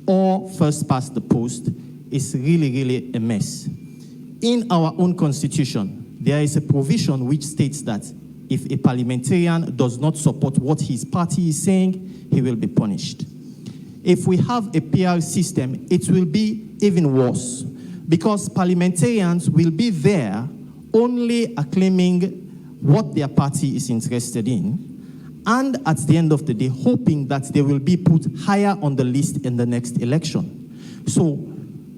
or first past the post, is really a mess. In our own constitution, there is a provision which states that if a parliamentarian does not support what his party is saying, he will be punished. If we have a PR system, it will be even worse, because parliamentarians will be there only acclaiming what their party is interested in, and at the end of the day, hoping that they will be put higher on the list in the next election. So,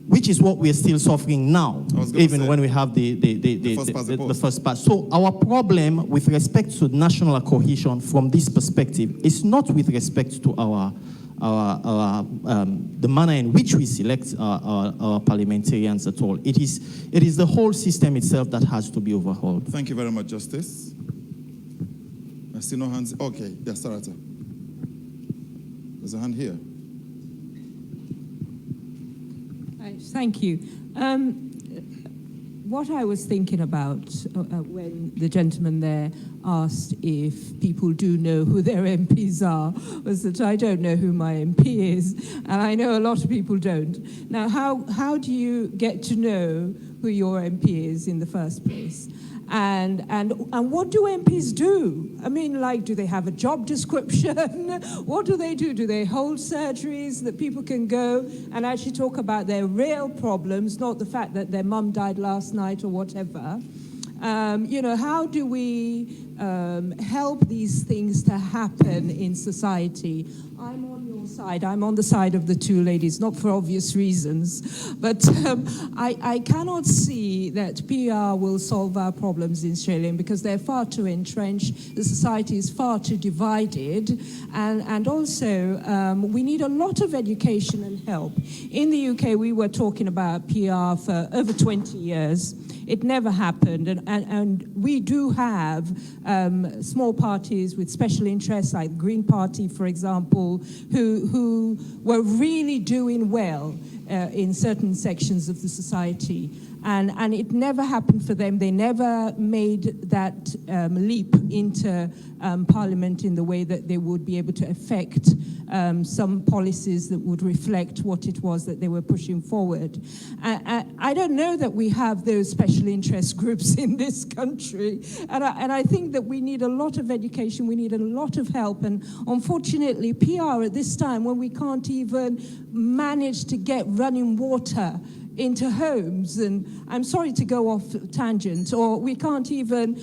which is what we're still suffering now, even when we have the first pass. So our problem with respect to national cohesion from this perspective is not with respect to the manner in which we select our parliamentarians at all. It is the whole system itself that has to be overhauled. Thank you very much, Justice. I see no hands. Okay, yes, Sarata. There's a hand here. Thank you. What I was thinking about when the gentleman there asked if people do know who their MPs are was that I don't know who my MP is, and I know a lot of people don't. Now, how do you get to know who your MP is in the first place? And what do MPs do? I mean, like, do they have a job description? What do they do? Do they hold surgeries that people can go and actually talk about their real problems, not the fact that their mum died last night or whatever? You know, how do we help these things to happen in society? I'm on your side. I'm on the side of the two ladies, not for obvious reasons. But I cannot see that PR will solve our problems in Australia because they're far too entrenched. The society is far too divided. And also, we need a lot of education and help. In the UK, we were talking about PR for over 20 years. It never happened, and we do have small parties with special interests, like the Green Party, for example, who were really doing well in certain sections of the society. And it never happened for them. They never made that leap into Parliament in the way that they would be able to affect some policies that would reflect what it was that they were pushing forward. I don't know that we have those special interest groups in this country. And I think that we need a lot of education, we need a lot of help. And unfortunately, PR at this time, when we can't even manage to get running water into homes, and I'm sorry to go off tangent, or we can't even,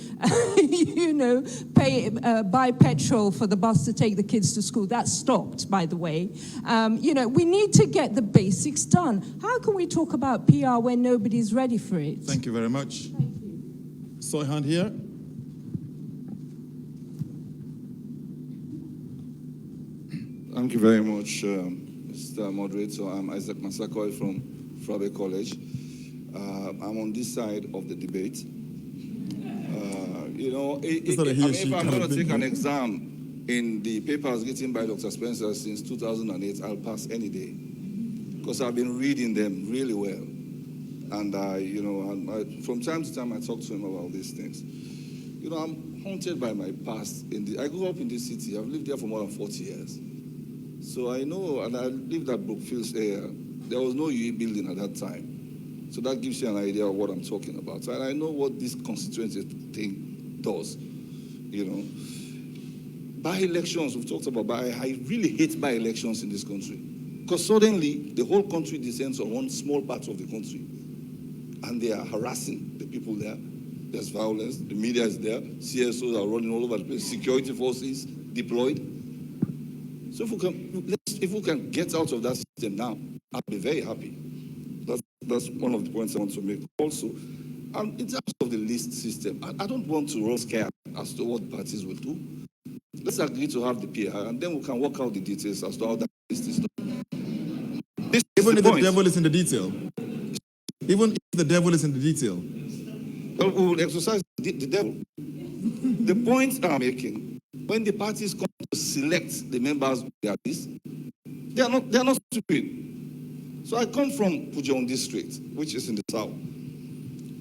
you know, buy petrol for the bus to take the kids to school. That stopped, by the way. You know, we need to get the basics done. How can we talk about PR when nobody's ready for it? Thank you very much. Thank you. Saw a hand here. Thank you very much, Mr. Moderator. I'm Isaac Masakoi from Frabe College. I'm on this side of the debate. You know, if I'm going to take an exam in the papers written by Dr. Spencer since 2008, I'll pass any day, because I've been reading them really well. And, you know, from time to time I talk to him about these things. You know, I'm haunted by my past. I grew up in this city. I've lived there for more than 40 years. So I know, and I lived at Brookfields area. There was no UE building at that time. So that gives you an idea of what I'm talking about. And I know what this constituency thing does, you know. By-elections, we've talked about I really hate by-elections in this country. Because suddenly, the whole country descends on one small part of the country. And they are harassing the people there. There's violence, the media is there, CSOs are running all over the place, security forces deployed. So if we can get out of that system now, I'll be very happy. That's one of the points I want to make. Also, in terms of the list system, I don't want to run scared as to what parties will do. Let's agree to have the PR, and then we can work out the details as to how that list is done. Even if the devil is in the detail. Even if the devil is in the detail. Well, we will exercise the devil. The point I'm making, when the parties come to select the members of their list, they are not stupid. So I come from Pujon district, which is in the south.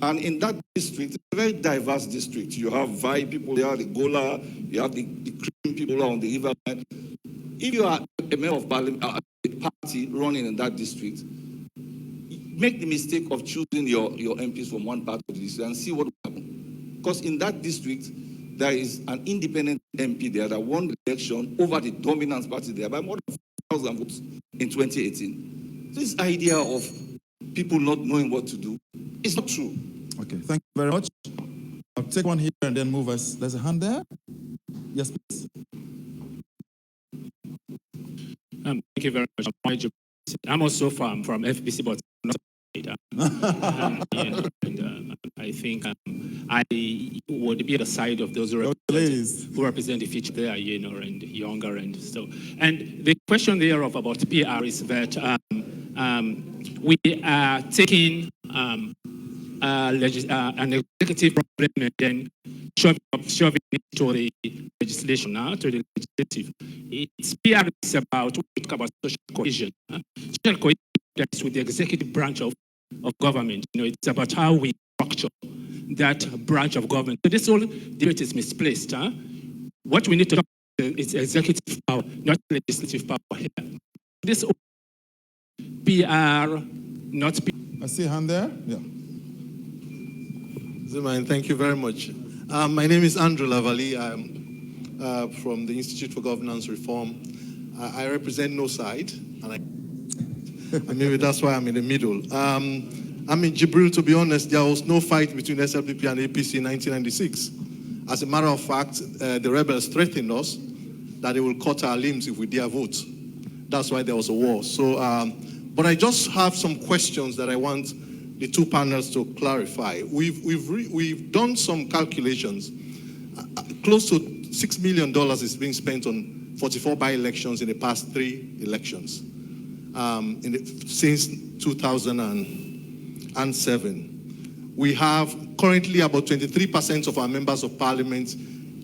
And in that district, it's a very diverse district. You have Vai people there, the Gola, you have the Krim people on the riverline. If you are a member of parliament, a party running in that district, make the mistake of choosing your MPs from one part of the district and see what will happen. Because in that district, there is an independent MP there that won the election over the dominant party there by more than 4,000 votes in 2018. This idea of people not knowing what to do is not true. Okay, thank you very much. I'll take one here and then move us. There's a hand there. Yes, please. Thank you very much. I'm also from FBC, but not. I think I would be at the side of those who represent the future there, and younger and so. And the question there about PR is that we are taking an executive problem and then shoving it to the legislation, to the legislative. It's PR is about, we talk about social cohesion. Social cohesion is with the executive branch of government. It's about how we structure that branch of government. So this whole debate is misplaced. What we need to talk about is executive power, not legislative power here. This PR, not PR. I see a hand there. Yeah. Zuman, thank you very much. My name is Andrew Lavali. I'm from the Institute for Governance Reform. I represent no side, and maybe that's why I'm in the middle. I'm in Jibril, to be honest. There was no fight between SLPP and APC in 1996. As a matter of fact, the rebels threatened us that they will cut our limbs if we dare vote. That's why there was a war. So, but I just have some questions that I want the two panels to clarify. We've done some calculations. Close to $6 million is being spent on 44 by-elections in the past 3 elections since 2007. We have currently about 23% of our members of parliament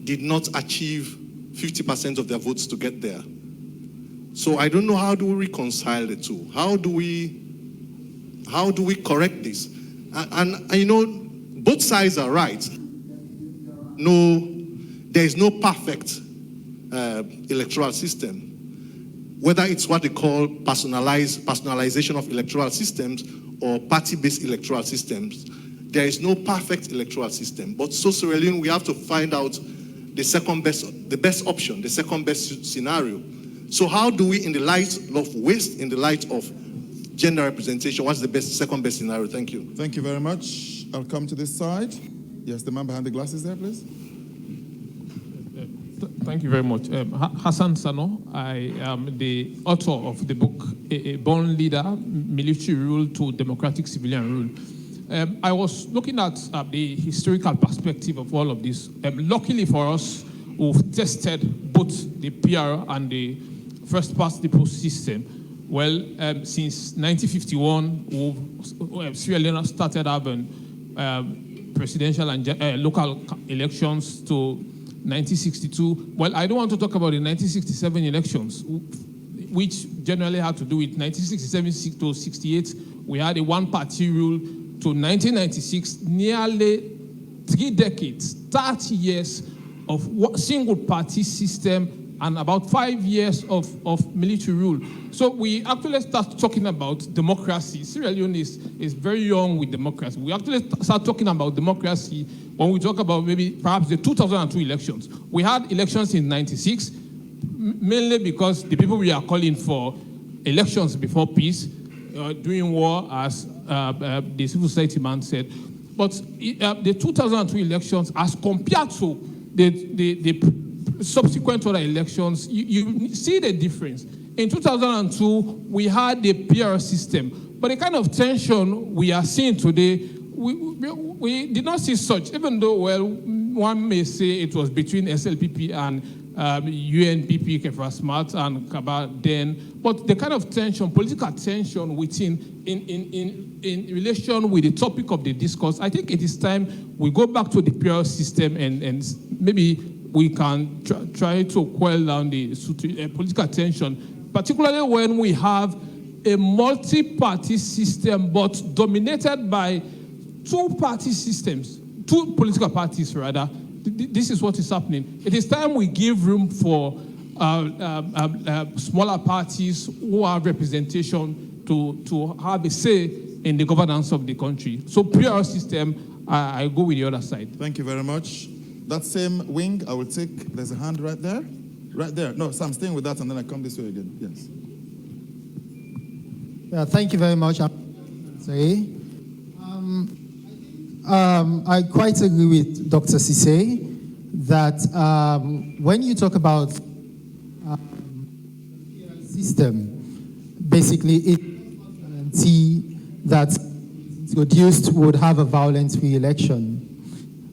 did not achieve 50% of their votes to get there. So I don't know, how do we reconcile the two? How do we correct this? And both sides are right. No, there is no perfect electoral system. Whether it's what they call personalization of electoral systems or party-based electoral systems, there is no perfect electoral system. But so Sierra Leone, we have to find out the best option, the second best scenario. So how do we, in the light of waste, in the light of gender representation, what's the second best scenario? Thank you. Thank you very much. I'll come to this side. Yes, the man behind the glasses there, please. Thank you very much. Hassan Sano, I am the author of the book, A Born Leader, Military Rule to Democratic Civilian Rule. I was looking at the historical perspective of all of this. Luckily for us, we've tested both the PR and the first past the post system. Well, since 1951, Sierra Leone started having presidential and local elections to 1962. Well, I don't want to talk about the 1967 elections, which generally had to do with 1967 to 68. We had a one-party rule to 1996, nearly 3 decades, 30 years of single-party system and about 5 years of military rule. So we actually start talking about democracy. Sierra Leone is very young with democracy. We actually start talking about democracy when we talk about perhaps the 2002 elections. We had elections in 96, mainly because the people we are calling for elections before peace, during war, as the civil society man said. But the 2002 elections, as compared to the subsequent other elections, you see the difference. In 2002, we had the PR system, but the kind of tension we are seeing today, we did not see such, even though, well, one may say it was between SLPP and UNPP, Kefrasmat, and Kamara then, but the kind of tension, political tension within, in relation with the topic of the discourse, I think it is time we go back to the PR system and maybe we can try to quell down the political tension, particularly when we have a multi-party system, but dominated by two party systems, two political parties rather. This is what is happening. It is time we give room for smaller parties who have representation to have a say in the governance of the country. So PR system, I go with the other side. Thank you very much. That same wing, I will take, there's a hand right there. Right there. No, so I'm staying with that and then I come this way again. Yes. Yeah, thank you very much. I quite agree with Dr. Sisay that when you talk about system, basically it guarantee that introduced would have a violent re-election.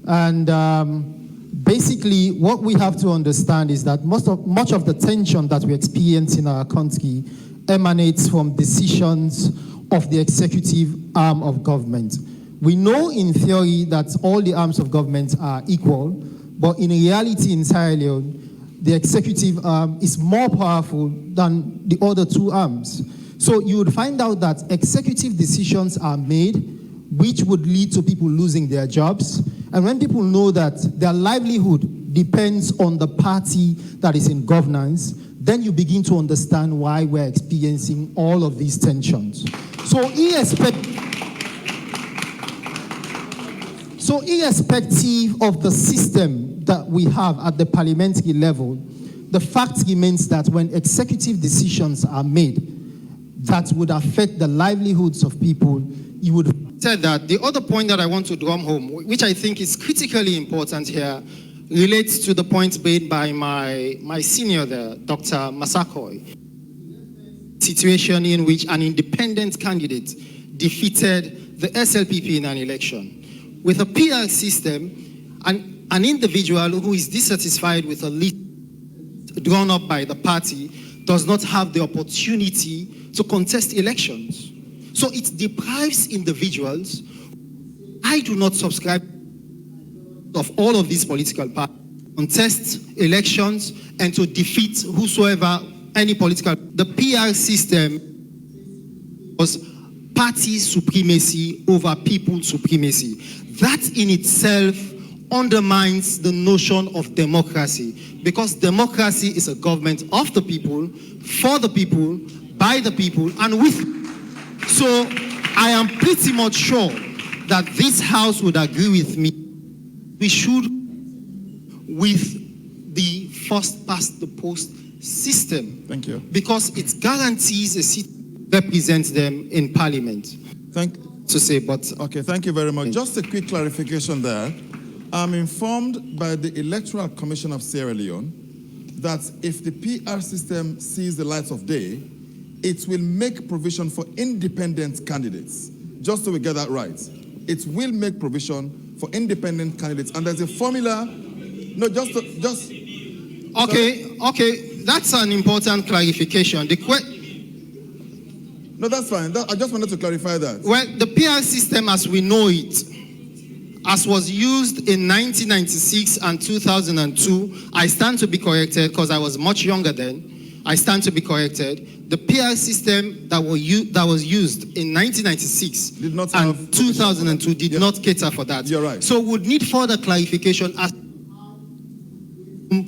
And basically what we have to understand is that much of the tension that we experience in our country emanates from decisions of the executive arm of government. We know in theory that all the arms of government are equal, but in reality in Sierra Leone, the executive arm is more powerful than the other two arms. So you would find out that executive decisions are made which would lead to people losing their jobs. And when people know that their livelihood depends on the party that is in governance, then you begin to understand why we're experiencing all of these tensions. So irrespective of the system that we have at the parliamentary level, the fact remains that when executive decisions are made that would affect the livelihoods of people, you would... Said that the other point that I want to drum home, which I think is critically important here, relates to the point made by my senior there, Dr. Masakoi. Situation in which an independent candidate defeated the SLPP in an election. With a PR system, an individual who is dissatisfied with a list drawn up by the party does not have the opportunity to contest elections. So it deprives individuals. I do not subscribe of all of these political parties, contest elections and to defeat whosoever, any political. The PR system was party supremacy over people supremacy. That in itself undermines the notion of democracy, because democracy is a government of the people, for the people, by the people, and with. So I am pretty much sure that this House would agree with me. We should, with the first past the post system. Thank you. Because it guarantees a seat represents them in Parliament. Thank you very much. Just a quick clarification there. I'm informed by the Electoral Commission of Sierra Leone that if the PR system sees the light of day, it will make provision for independent candidates. Just so we get that right. It will make provision for independent candidates. And there's a formula. No, Okay, that's an important clarification. No, that's fine. I just wanted to clarify that. Well, the PR system as we know it, as was used in 1996 and 2002, I stand to be corrected because I was much younger then. I stand to be corrected. The PR system that was used in 1996 did not and 2002 did not cater for that. You're right. So would need further clarification as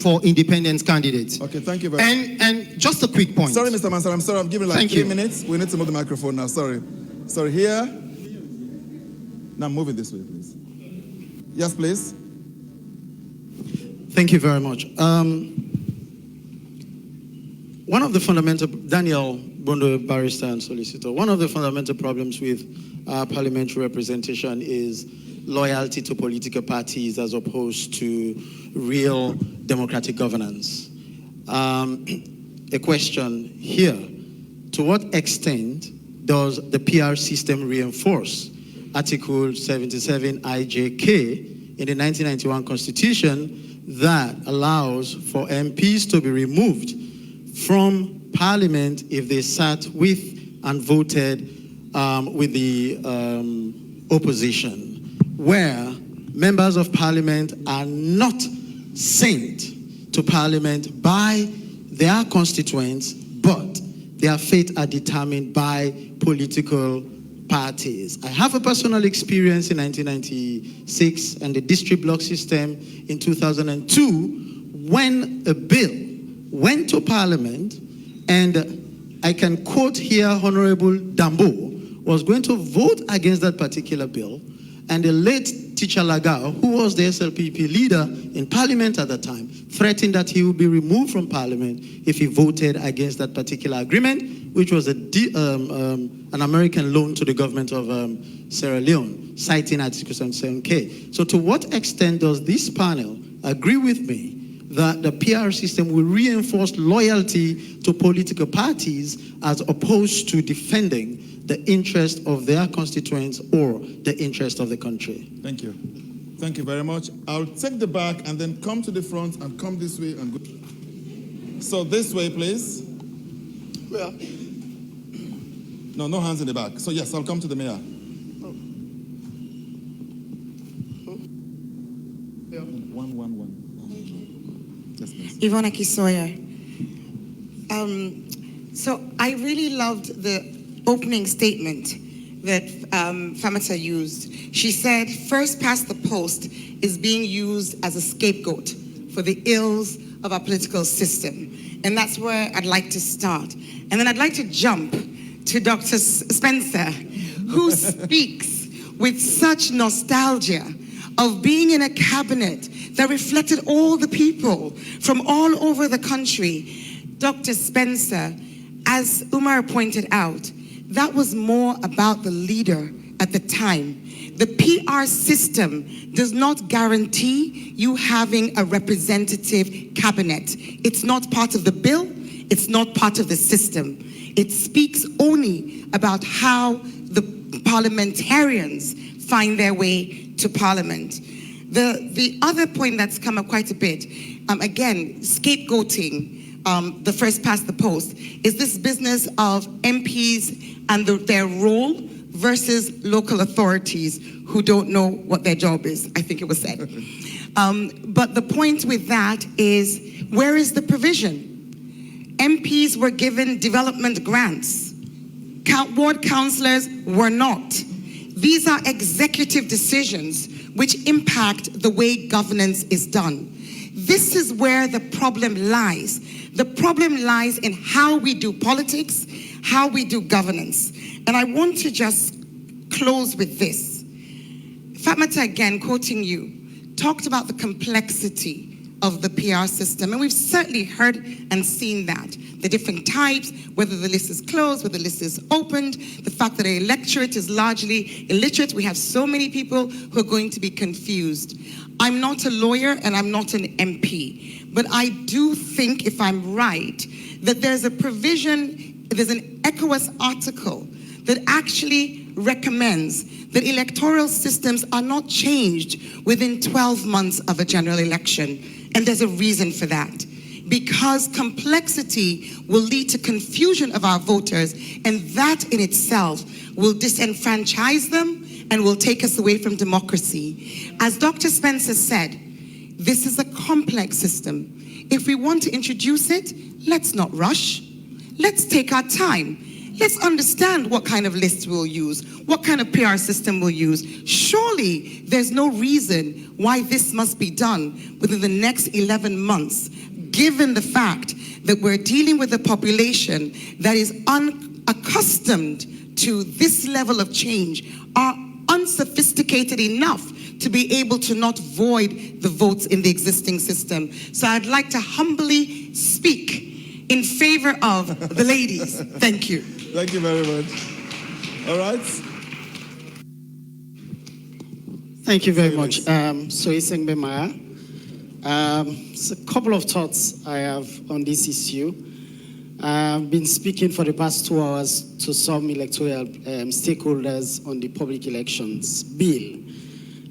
for independent candidates. Okay, thank you very much. And just a quick point. Sorry, Mr. Mansur, I'm sorry, I'm giving like 3 minutes. We need to move the microphone now, sorry. Sorry, here. Now move it this way, please. Yes, please. Thank you very much. One of the fundamental, Daniel Bondo, barrister and solicitor, one of the fundamental problems with parliamentary representation is loyalty to political parties as opposed to real democratic governance. A question here, to what extent does the PR system reinforce Article 77 IJK in the 1991 Constitution that allows for MPs to be removed from Parliament if they sat with and voted with the opposition, where members of Parliament are not sent to Parliament by their constituents, but their fate are determined by political parties. I have a personal experience in 1996 and the district block system in 2002 when a bill went to Parliament, and I can quote here Honorable Dambo was going to vote against that particular bill, and the late teacher Lagao, who was the SLPP leader in Parliament at the time, threatened that he would be removed from Parliament if he voted against that particular agreement, which was an American loan to the government of Sierra Leone, citing Article 77K. So to what extent does this panel agree with me that the PR system will reinforce loyalty to political parties as opposed to defending the interest of their constituents or the interest of the country? Thank you. Thank you very much. I'll take the back and then come to the front and come this way and go. So this way, please. Well, no, no hands in the back. So yes, I'll come to the mayor. One. Yes, please. Ivona Kisoya. So I really loved the opening statement that Famata used. She said, first past the post is being used as a scapegoat for the ills of our political system. And that's where I'd like to start. And then I'd like to jump to Dr. Spencer, who speaks with such nostalgia of being in a cabinet that reflected all the people from all over the country. Dr. Spencer, as Umar pointed out, that was more about the leader at the time. The PR system does not guarantee you having a representative cabinet. It's not part of the bill. It's not part of the system. It speaks only about how the parliamentarians find their way to parliament. The other point that's come up quite a bit, again, scapegoating, the first past the post, is this business of MPs and their role versus local authorities who don't know what their job is, I think it was said. But the point with that is, where is the provision? MPs were given development grants. Ward councillors were not. These are executive decisions which impact the way governance is done. This is where the problem lies. The problem lies in how we do politics, how we do governance. And I want to just close with this. Famata, again, quoting you, talked about the complexity of the PR system. And we've certainly heard and seen that. The different types, whether the list is closed, whether the list is opened, the fact that a electorate is largely illiterate. We have so many people who are going to be confused. I'm not a lawyer and I'm not an MP, but I do think, if I'm right, that there's a provision, there's an ECOWAS article that actually recommends that electoral systems are not changed within 12 months of a general election. And there's a reason for that. Because complexity will lead to confusion of our voters, and that in itself will disenfranchise them and will take us away from democracy. As Dr. Spencer said, this is a complex system. If we want to introduce it, let's not rush. Let's take our time. Let's understand what kind of lists we'll use, what kind of PR system we'll use. Surely there's no reason why this must be done within the next 11 months, given the fact that we're dealing with a population that is unaccustomed to this level of change, are unsophisticated enough to be able to not void the votes in the existing system. So I'd like to humbly speak in favor of the ladies. Thank you. Thank you very much. All right. Thank you very much. Soyesengbe Maya. So a couple of thoughts I have on this issue. I've been speaking for the past 2 hours to some electoral stakeholders on the public elections bill.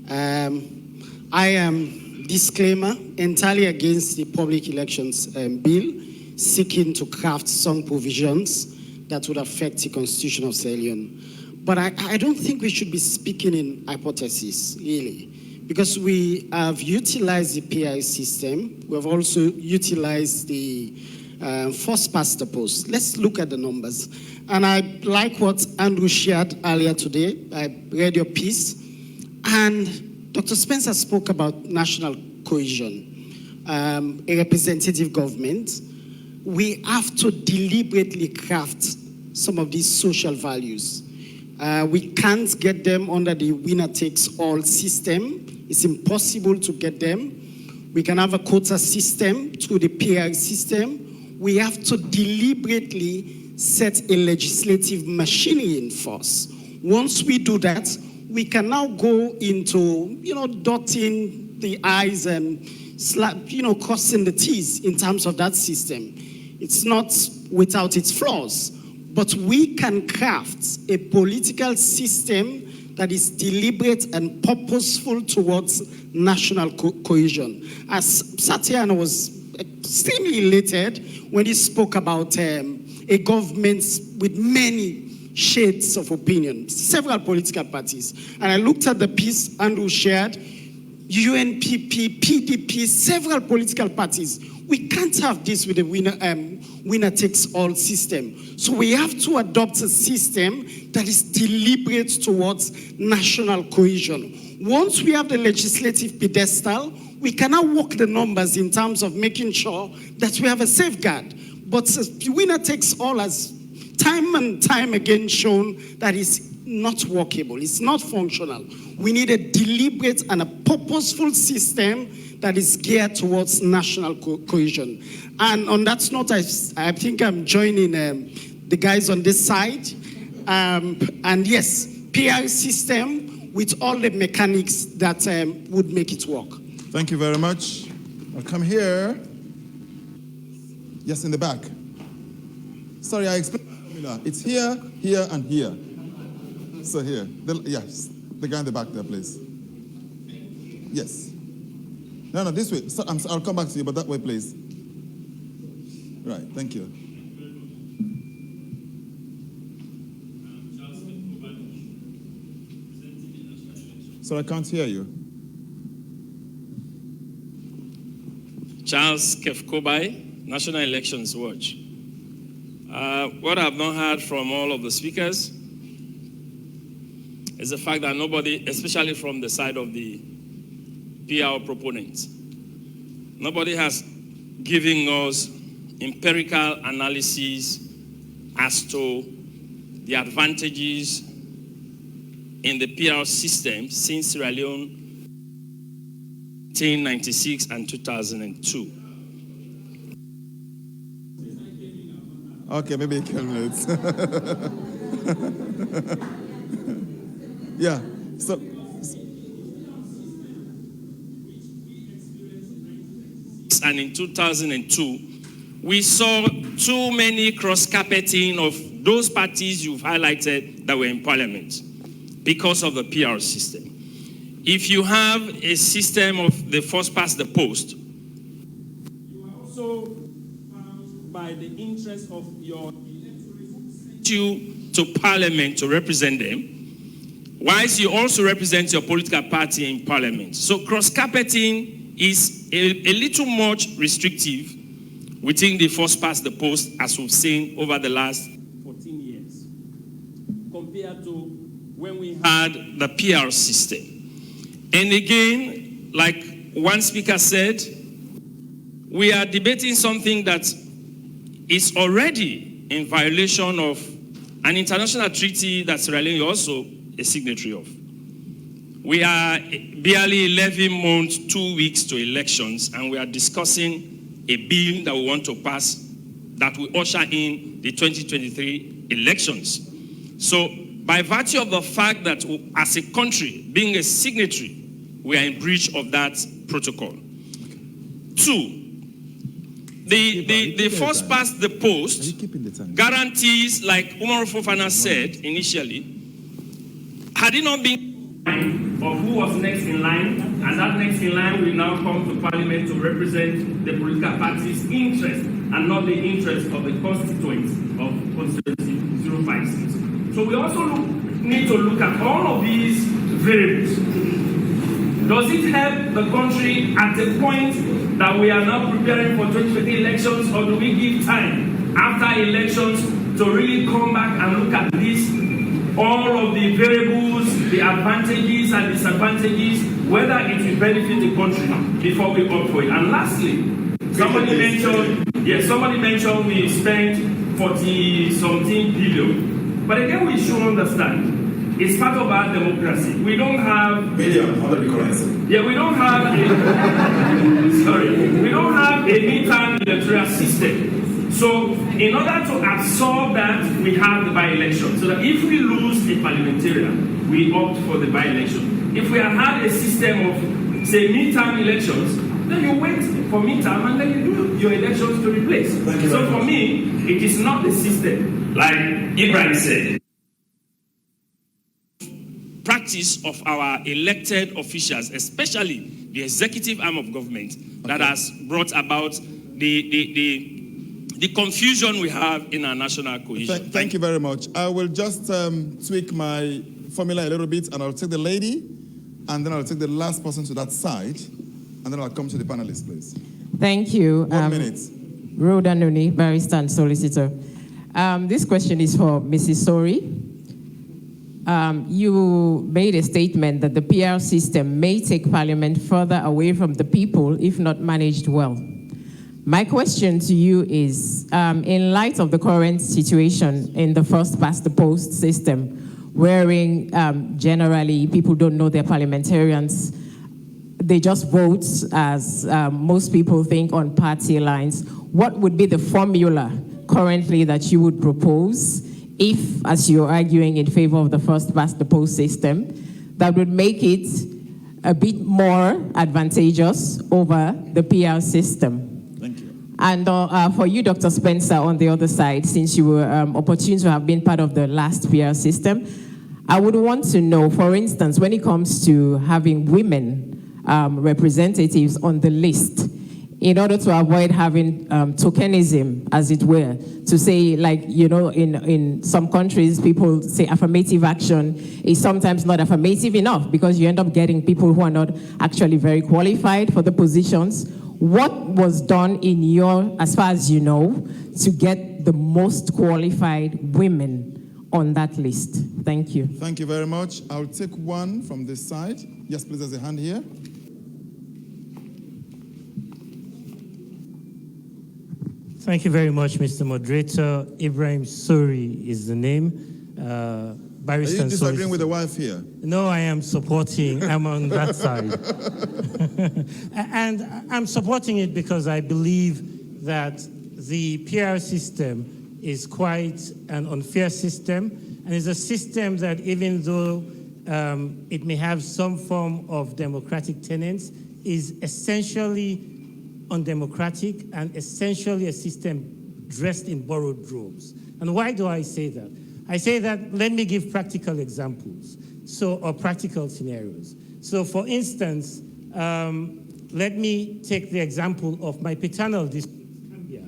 I am, disclaimer, entirely against the public elections bill, seeking to craft some provisions that would affect the Constitution of Sierra Leone. But I don't think we should be speaking in hypotheses, really, because we have utilized the PI system. We have also utilized the first past the post. Let's look at the numbers. And I like what Andrew shared earlier today. I read your piece. And Dr. Spencer spoke about national cohesion, a representative government. We have to deliberately craft some of these social values. We can't get them under the winner-takes-all system. It's impossible to get them. We can have a quota system through the PR system. We have to deliberately set a legislative machinery in force. Once we do that, we can now go into, dotting the I's and crossing the T's in terms of that system. It's not without its flaws, but we can craft a political system that is deliberate and purposeful towards national cohesion. As Satya was extremely elated when he spoke about a government with many shades of opinion, several political parties. And I looked at the piece Andrew shared, UNPP, PDP, several political parties. We can't have this with a winner-takes-all system. So we have to adopt a system that is deliberate towards national cohesion. Once we have the legislative pedestal, we can now work the numbers in terms of making sure that we have a safeguard. But winner-takes-all has time and time again shown that it's not workable, it's not functional. We need a deliberate and a purposeful system that is geared towards national cohesion. And on that note, I think I'm joining the guys on this side. And yes, PR system with all the mechanics that would make it work. Thank you very much. I'll come here. Yes, in the back. Sorry, I explained the formula. It's here, here, and here. So here. Yes, the guy in the back there, please. Yes. No, this way. So, I'll come back to you, but that way, please. Right, thank you. So I can't hear you. Charles Kefkobai, National Elections Watch. What I've not heard from all of the speakers is the fact that nobody, especially from the side of the PR proponents, nobody has given us empirical analysis as to the advantages in the PR system since Sierra Leone 1996 and 2002. Okay, maybe 10 minutes. Yeah, so. And in 2002, we saw too many cross-carpeting of those parties you've highlighted that were in parliament because of the PR system. If you have a system of the first past the post, you are also bound by the interest of your to parliament to represent them, whilst you also represent your political party in parliament. So cross-carpeting is a little much restrictive within the first past the post, as we've seen over the last 14 years, compared to when we had the PR system. And again, like one speaker said, we are debating something that is already in violation of an international treaty that Sierra Leone is also a signatory of. We are barely 11 months, 2 weeks to elections, and we are discussing a bill that we want to pass that will usher in the 2023 elections. So by virtue of the fact that as a country, being a signatory, we are in breach of that protocol. Two, the first past the post guarantees, like Umar Fofana said initially, had it not been of who was next in line, and that next in line will now come to parliament to represent the political party's interest and not the interest of the constituents of constituency 056. So we also need to look at all of these variables. Does it help the country at a point that we are now preparing for 2020 elections, or do we give time after elections to really come back and look at this, all of the variables, the advantages and disadvantages, whether it will benefit the country before we opt for it? And lastly, somebody mentioned we spent 40-something billion. But again, we should understand, it's part of our democracy. We don't have... Billion, not the currency. Yeah, we don't have a... we don't have a midterm electoral system. So, in order to absorb that, we have the by-election. So that if we lose a parliamentarian, we opt for the by-election. If we have had a system of, say, midterm elections, then you wait for midterm and then you do your elections to replace. So for me, it is not the system. Like Ibrahim said, practice of our elected officials, especially the executive arm of government, that has brought about the confusion we have in our national cohesion. Thank you very much. I will just tweak my formula a little bit, and I'll take the lady, and then I'll take the last person to that side, and then I'll come to the panelists, please. Thank you. 1 minute. Rhoda Nuni, barrister and solicitor. This question is for Mrs. Sorie. You made a statement that the PR system may take Parliament further away from the people if not managed well. My question to you is, in light of the current situation in the first-past-the-post system, wherein generally people don't know their parliamentarians, they just vote as most people think on party lines, what would be the formula currently that you would propose if, as you're arguing in favor of the first-past-the-post system, that would make it a bit more advantageous over the PR system? And for you, Dr. Spencer, on the other side, since you were opportune to have been part of the last PR system, I would want to know, for instance, when it comes to having women representatives on the list, in order to avoid having tokenism, as it were, to say, like, you know, in some countries, people say affirmative action is sometimes not affirmative enough because you end up getting people who are not actually very qualified for the positions. What was done in your, as far as you know, to get the most qualified women on that list? Thank you. Thank you very much. I'll take one from this side. Yes, please, there's a hand here. Thank you very much, Mr. Moderator. Ibrahim Sorie is the name. Are you disagreeing with the wife here? No, I am supporting. I'm on that side. And I'm supporting it because I believe that the PR system is quite an unfair system, and it's a system that, even though it may have some form of democratic tenets, is essentially undemocratic and essentially a system dressed in borrowed robes. And why do I say that? I say that, let me give practical examples, or practical scenarios. So for instance, let me take the example of my paternal district, Gambia.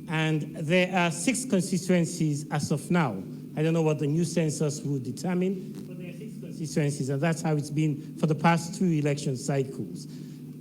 And there are 6 constituencies as of now. I don't know what the new census will determine, but there are 6 constituencies, and that's how it's been for the past 2 election cycles.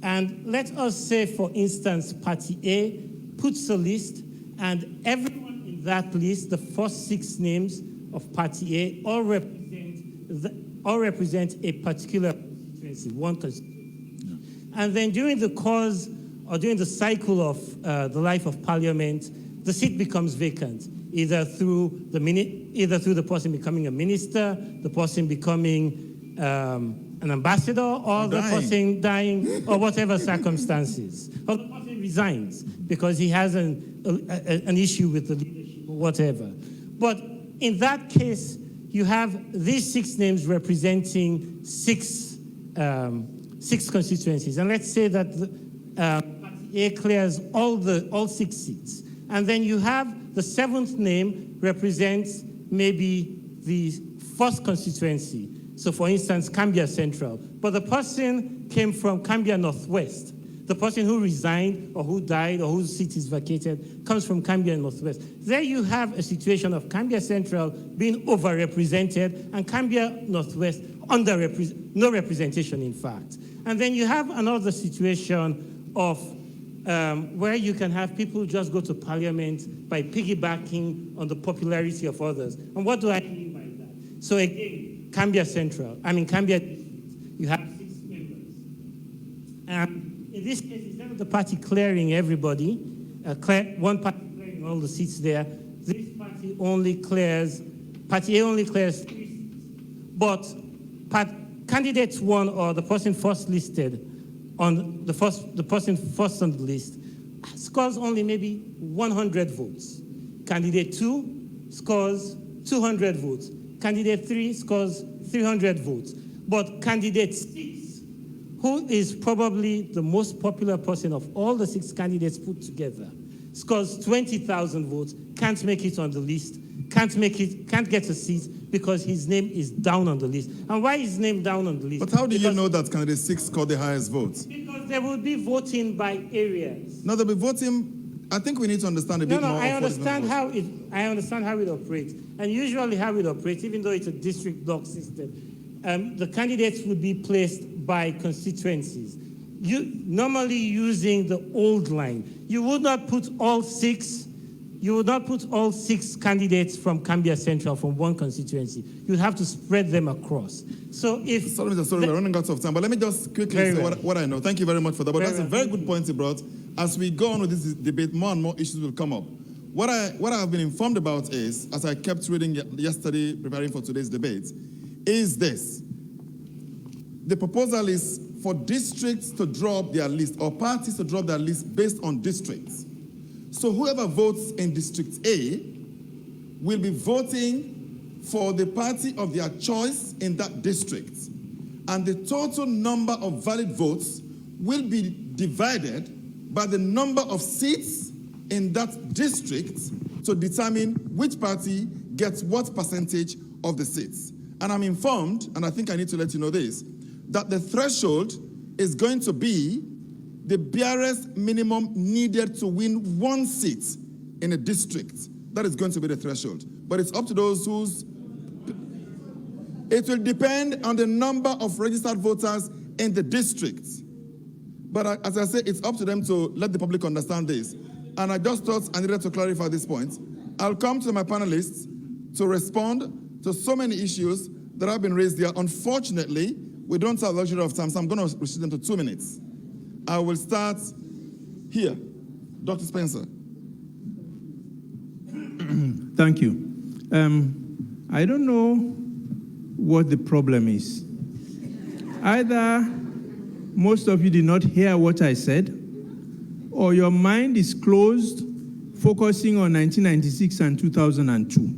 And let us say, for instance, Party A puts a list, and everyone in that list, the first 6 names of Party A, all represent a particular constituency, one constituency. And then during the course, or during the cycle of the life of Parliament, the seat becomes vacant, either through the person becoming a minister, the person becoming an ambassador, or the person dying, or whatever circumstances. Or the person resigns because he has an issue with the leadership or whatever. But in that case, you have these 6 names representing 6 constituencies. And let's say that Party A clears all 6 seats. And then you have the 7th name represents maybe the 1st constituency. So for instance, Cambia Central. But the person came from Cambia Northwest. The person who resigned or who died or whose seat is vacated comes from Cambia Northwest. There you have a situation of Cambia Central being overrepresented and Cambia Northwest no representation, in fact. And then you have another situation of where you can have people just go to parliament by piggybacking on the popularity of others. And what do I mean by that? So again, Cambia you have 6 members. In this case, instead of the party clearing everybody, one party clearing all the seats there, this party only clears, party A only clears 3 seats. But candidate 1 or the person first listed on the person first on the list scores only maybe 100 votes. Candidate 2 scores 200 votes. Candidate 3 scores 300 votes. But candidate 6, who is probably the most popular person of all the 6 candidates put together, scores 20,000 votes, can't make it on the list, can't get a seat because his name is down on the list. And why is his name down on the list? But how do you know that candidate 6 scored the highest votes? Because they will be voting by areas. No, they'll be voting. I think we need to understand a bit more. I understand how it operates. And usually how it operates, even though it's a district block system, the candidates would be placed by constituencies. Normally using the old line, you would not put all 6 candidates from Cambia Central from one constituency. You'd have to spread them across. So if... Sorry, Mr. Sorie, we're running out of time, but let me just quickly say what I know. Thank you very much for that. But that's a very good point you brought. As we go on with this debate, more and more issues will come up. What I have been informed about is, as I kept reading yesterday, preparing for today's debate, is this. The proposal is for districts to drop their list, or parties to drop their list based on districts. So whoever votes in District A will be voting for the party of their choice in that district. And the total number of valid votes will be divided by the number of seats in that district to determine which party gets what percentage of the seats. And I'm informed, and I think I need to let you know this, that the threshold is going to be the barest minimum needed to win 1 seat in a district. That is going to be the threshold. But it's up to those whose... It will depend on the number of registered voters in the district. But as I say, it's up to them to let the public understand this. And I just thought I needed to clarify this point. I'll come to my panelists to respond to so many issues that have been raised here. Unfortunately, we don't have a luxury of time, so I'm going to restrict them to 2 minutes. I will start here. Dr. Spencer. Thank you. I don't know what the problem is. Either most of you did not hear what I said, or your mind is closed, focusing on 1996 and 2002.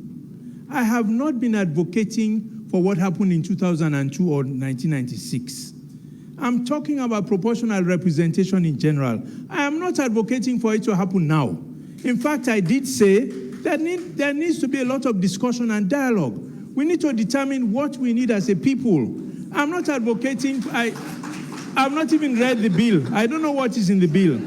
I have not been advocating for what happened in 2002 or 1996. I'm talking about proportional representation in general. I am not advocating for it to happen now. In fact, I did say that there needs to be a lot of discussion and dialogue. We need to determine what we need as a people. I'm not advocating, I've not even read the bill. I don't know what is in the bill.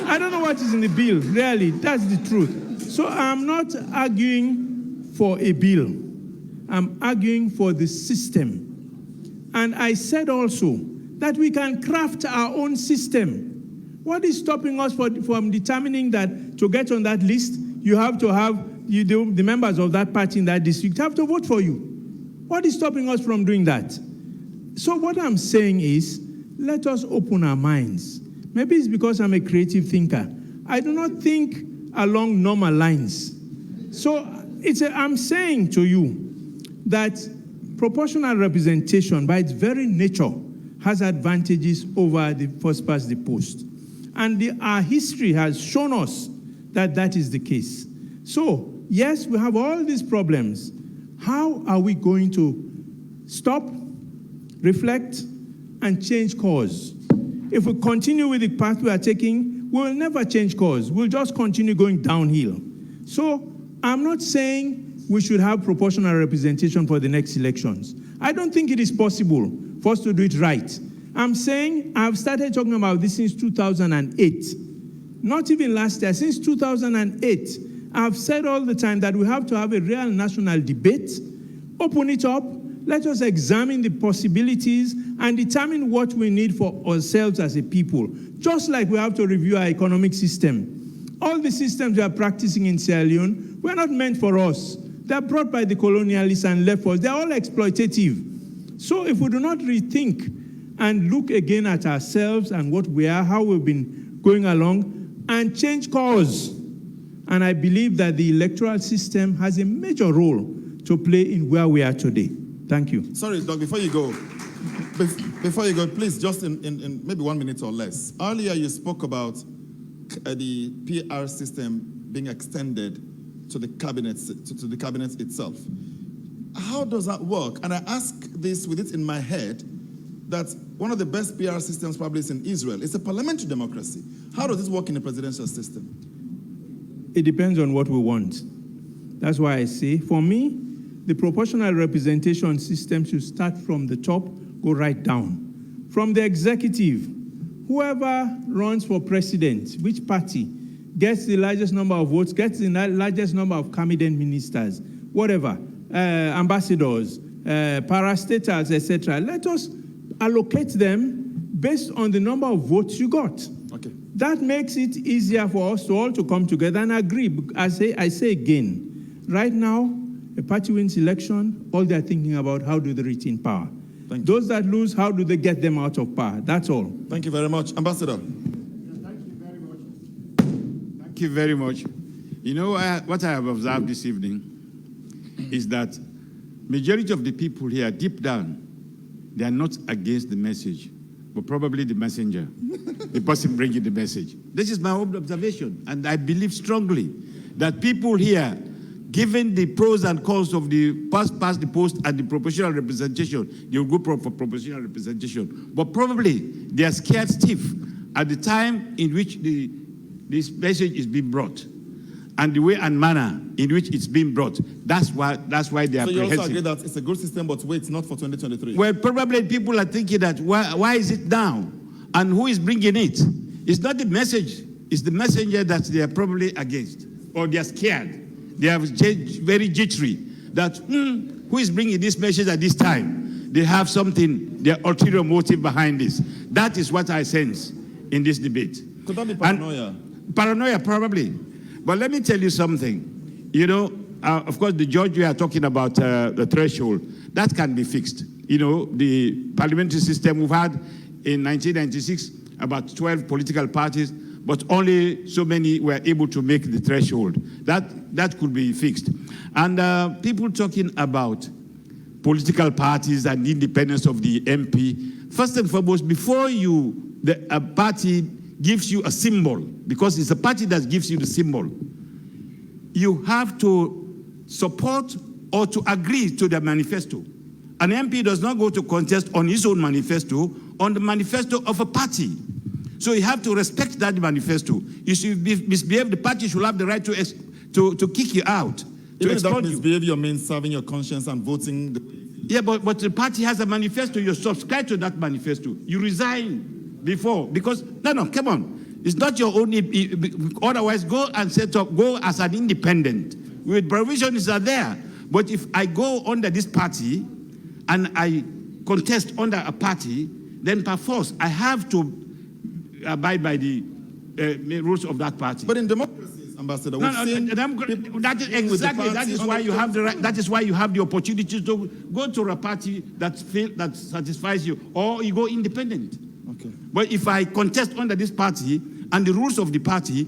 I don't know what is in the bill, really. That's the truth. So I'm not arguing for a bill. I'm arguing for the system. And I said also that we can craft our own system. What is stopping us from determining that to get on that list, you have to have the members of that party in that district have to vote for you? What is stopping us from doing that? So what I'm saying is, let us open our minds. Maybe it's because I'm a creative thinker. I do not think along normal lines. So I'm saying to you that proportional representation, by its very nature, has advantages over the first past the post. And our history has shown us that that is the case. So, yes, we have all these problems. How are we going to stop, reflect, and change course? If we continue with the path we are taking, we will never change course. We'll just continue going downhill. So, I'm not saying we should have proportional representation for the next elections. I don't think it is possible for us to do it right. I'm saying I've started talking about this since 2008. Not even last year, since 2008. I've said all the time that we have to have a real national debate, open it up, Let us examine the possibilities and determine what we need for ourselves as a people. Just like we have to review our economic system. All the systems we are practicing in Sierra Leone were not meant for us. They are brought by the colonialists and left for us. They are all exploitative. So if we do not rethink and look again at ourselves and what we are, how we've been going along, and change course, and I believe that the electoral system has a major role to play in where we are today. Thank you. Sorry, Doc, before you go, please, just in maybe 1 minute or less. Earlier, you spoke about the PR system being extended to the cabinet, to the cabinet itself. How does that work? And I ask this with it in my head, that one of the best PR systems probably is in Israel. It's a parliamentary democracy. How does this work in a presidential system? It depends on what we want. That's why I say, for me, the proportional representation system should start from the top, go right down. From the executive, whoever runs for president, which party gets the largest number of votes, gets the largest number of cabinet ministers, whatever, ambassadors, parastatals, etc. Let us allocate them based on the number of votes you got. Okay. That makes it easier for us all to come together and agree. I say again, right now, a party wins election, all they're thinking about, how do they retain power? Those that lose, how do they get them out of power? That's all. Thank you very much. Ambassador. Thank you very much. You know, what I have observed this evening is that majority of the people here, deep down, they are not against the message, but probably the messenger, the person bringing the message. This is my own observation, and I believe strongly that people here, given the pros and cons of the past the post and the proportional representation, they will go for proportional representation. But probably they are scared stiff at the time in which this message is being brought, and the way and manner in which it's being brought. That's why they are. So you also agree that it's a good system, but wait, not for 2023. Well, probably people are thinking that why is it now, and who is bringing it? It's not the message; it's the messenger that they are probably against, or they are scared. They are very jittery that who is bringing this message at this time? They have something, their ulterior motive behind this. That is what I sense in this debate. Could that be paranoia? And paranoia, probably. But let me tell you something. You know, of course, the judge we are talking about, the threshold, that can be fixed. You know, the parliamentary system we've had in 1996, about 12 political parties, but only so many were able to make the threshold. That could be fixed. And people talking about political parties and the independence of the MP, first and foremost, before a party gives you a symbol, because it's a party that gives you the symbol, you have to support or to agree to the manifesto. An MP does not go to contest on his own manifesto, on the manifesto of a party. So you have to respect that manifesto. You should misbehave, the party should have the right to kick you out. Even if that misbehavior means serving your conscience and voting. Yeah, but the party has a manifesto. You subscribe to that manifesto. You resign before, because, no, come on. It's not your own, otherwise go and set up, go as an independent. With provisions are there. But if I go under this party and I contest under a party, then by force I have to abide by the rules of that party. But in democracies, Ambassador, that is exactly, that is why you have the right, that is why you have the opportunity to go to a party that satisfies you, or you go independent. Okay. But if I contest under this party and the rules of the party,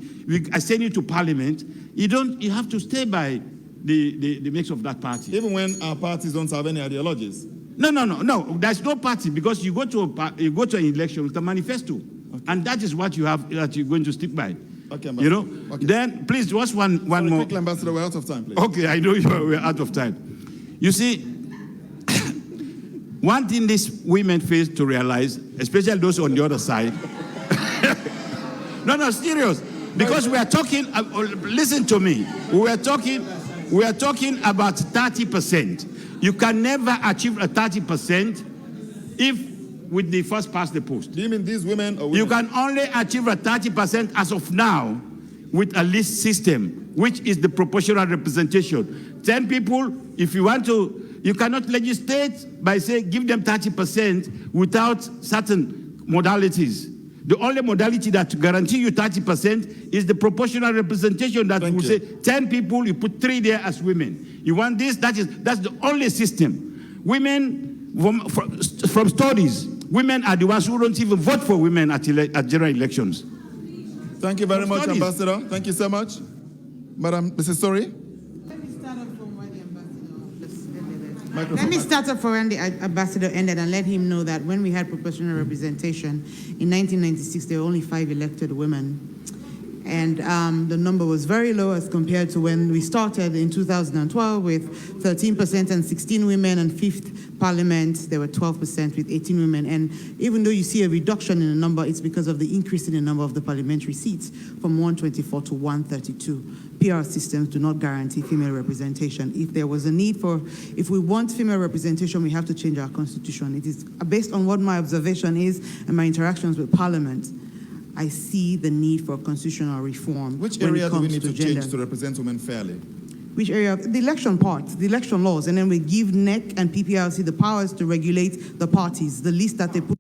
I send you to parliament, you have to stay by the mix of that party. Even when our parties don't have any ideologies. No. There's no party, because you go to an election with a manifesto. Okay. And that is what you have, that you're going to stick by. Okay, Ambassador. You know? Okay. Then, please, just one more. Quickly, Ambassador, we're out of time, please. Okay, I know we're out of time. You see, one thing these women fail to realize, especially those on the other side. No, serious. Because we are talking, listen to me. We are talking about 30%. You can never achieve a 30% if with the first past the post. Do you mean these women or women? You can only achieve a 30% as of now with a list system, which is the proportional representation. 10 people, if you want to You cannot legislate by saying give them 30% without certain modalities. The only modality that guarantee you 30% is the proportional representation that will say 10 people, you put 3 there as women. You want this? That's the only system. Women, from studies, women are the ones who don't even vote for women at general elections. Thank you very much, Ambassador. Thank you so much. Madam, Mrs. Sorie. Let me start up for when the ambassador ended and let him know that when we had proportional representation in 1996, there were only 5 elected women. And the number was very low as compared to when we started in 2012 with 13% and 16 women, and 5th parliament, there were 12% with 18 women. And even though you see a reduction in the number, it's because of the increase in the number of the parliamentary seats from 124 to 132. PR systems do not guarantee female representation. If there was a need for, if we want female representation, we have to change our constitution. It is based on what my observation is and my interactions with Parliament. I see the need for constitutional reform. Which area do we need to change to represent women fairly? Which area? The election part, the election laws, and then we give NEC and PPRC the powers to regulate the parties, the list that they put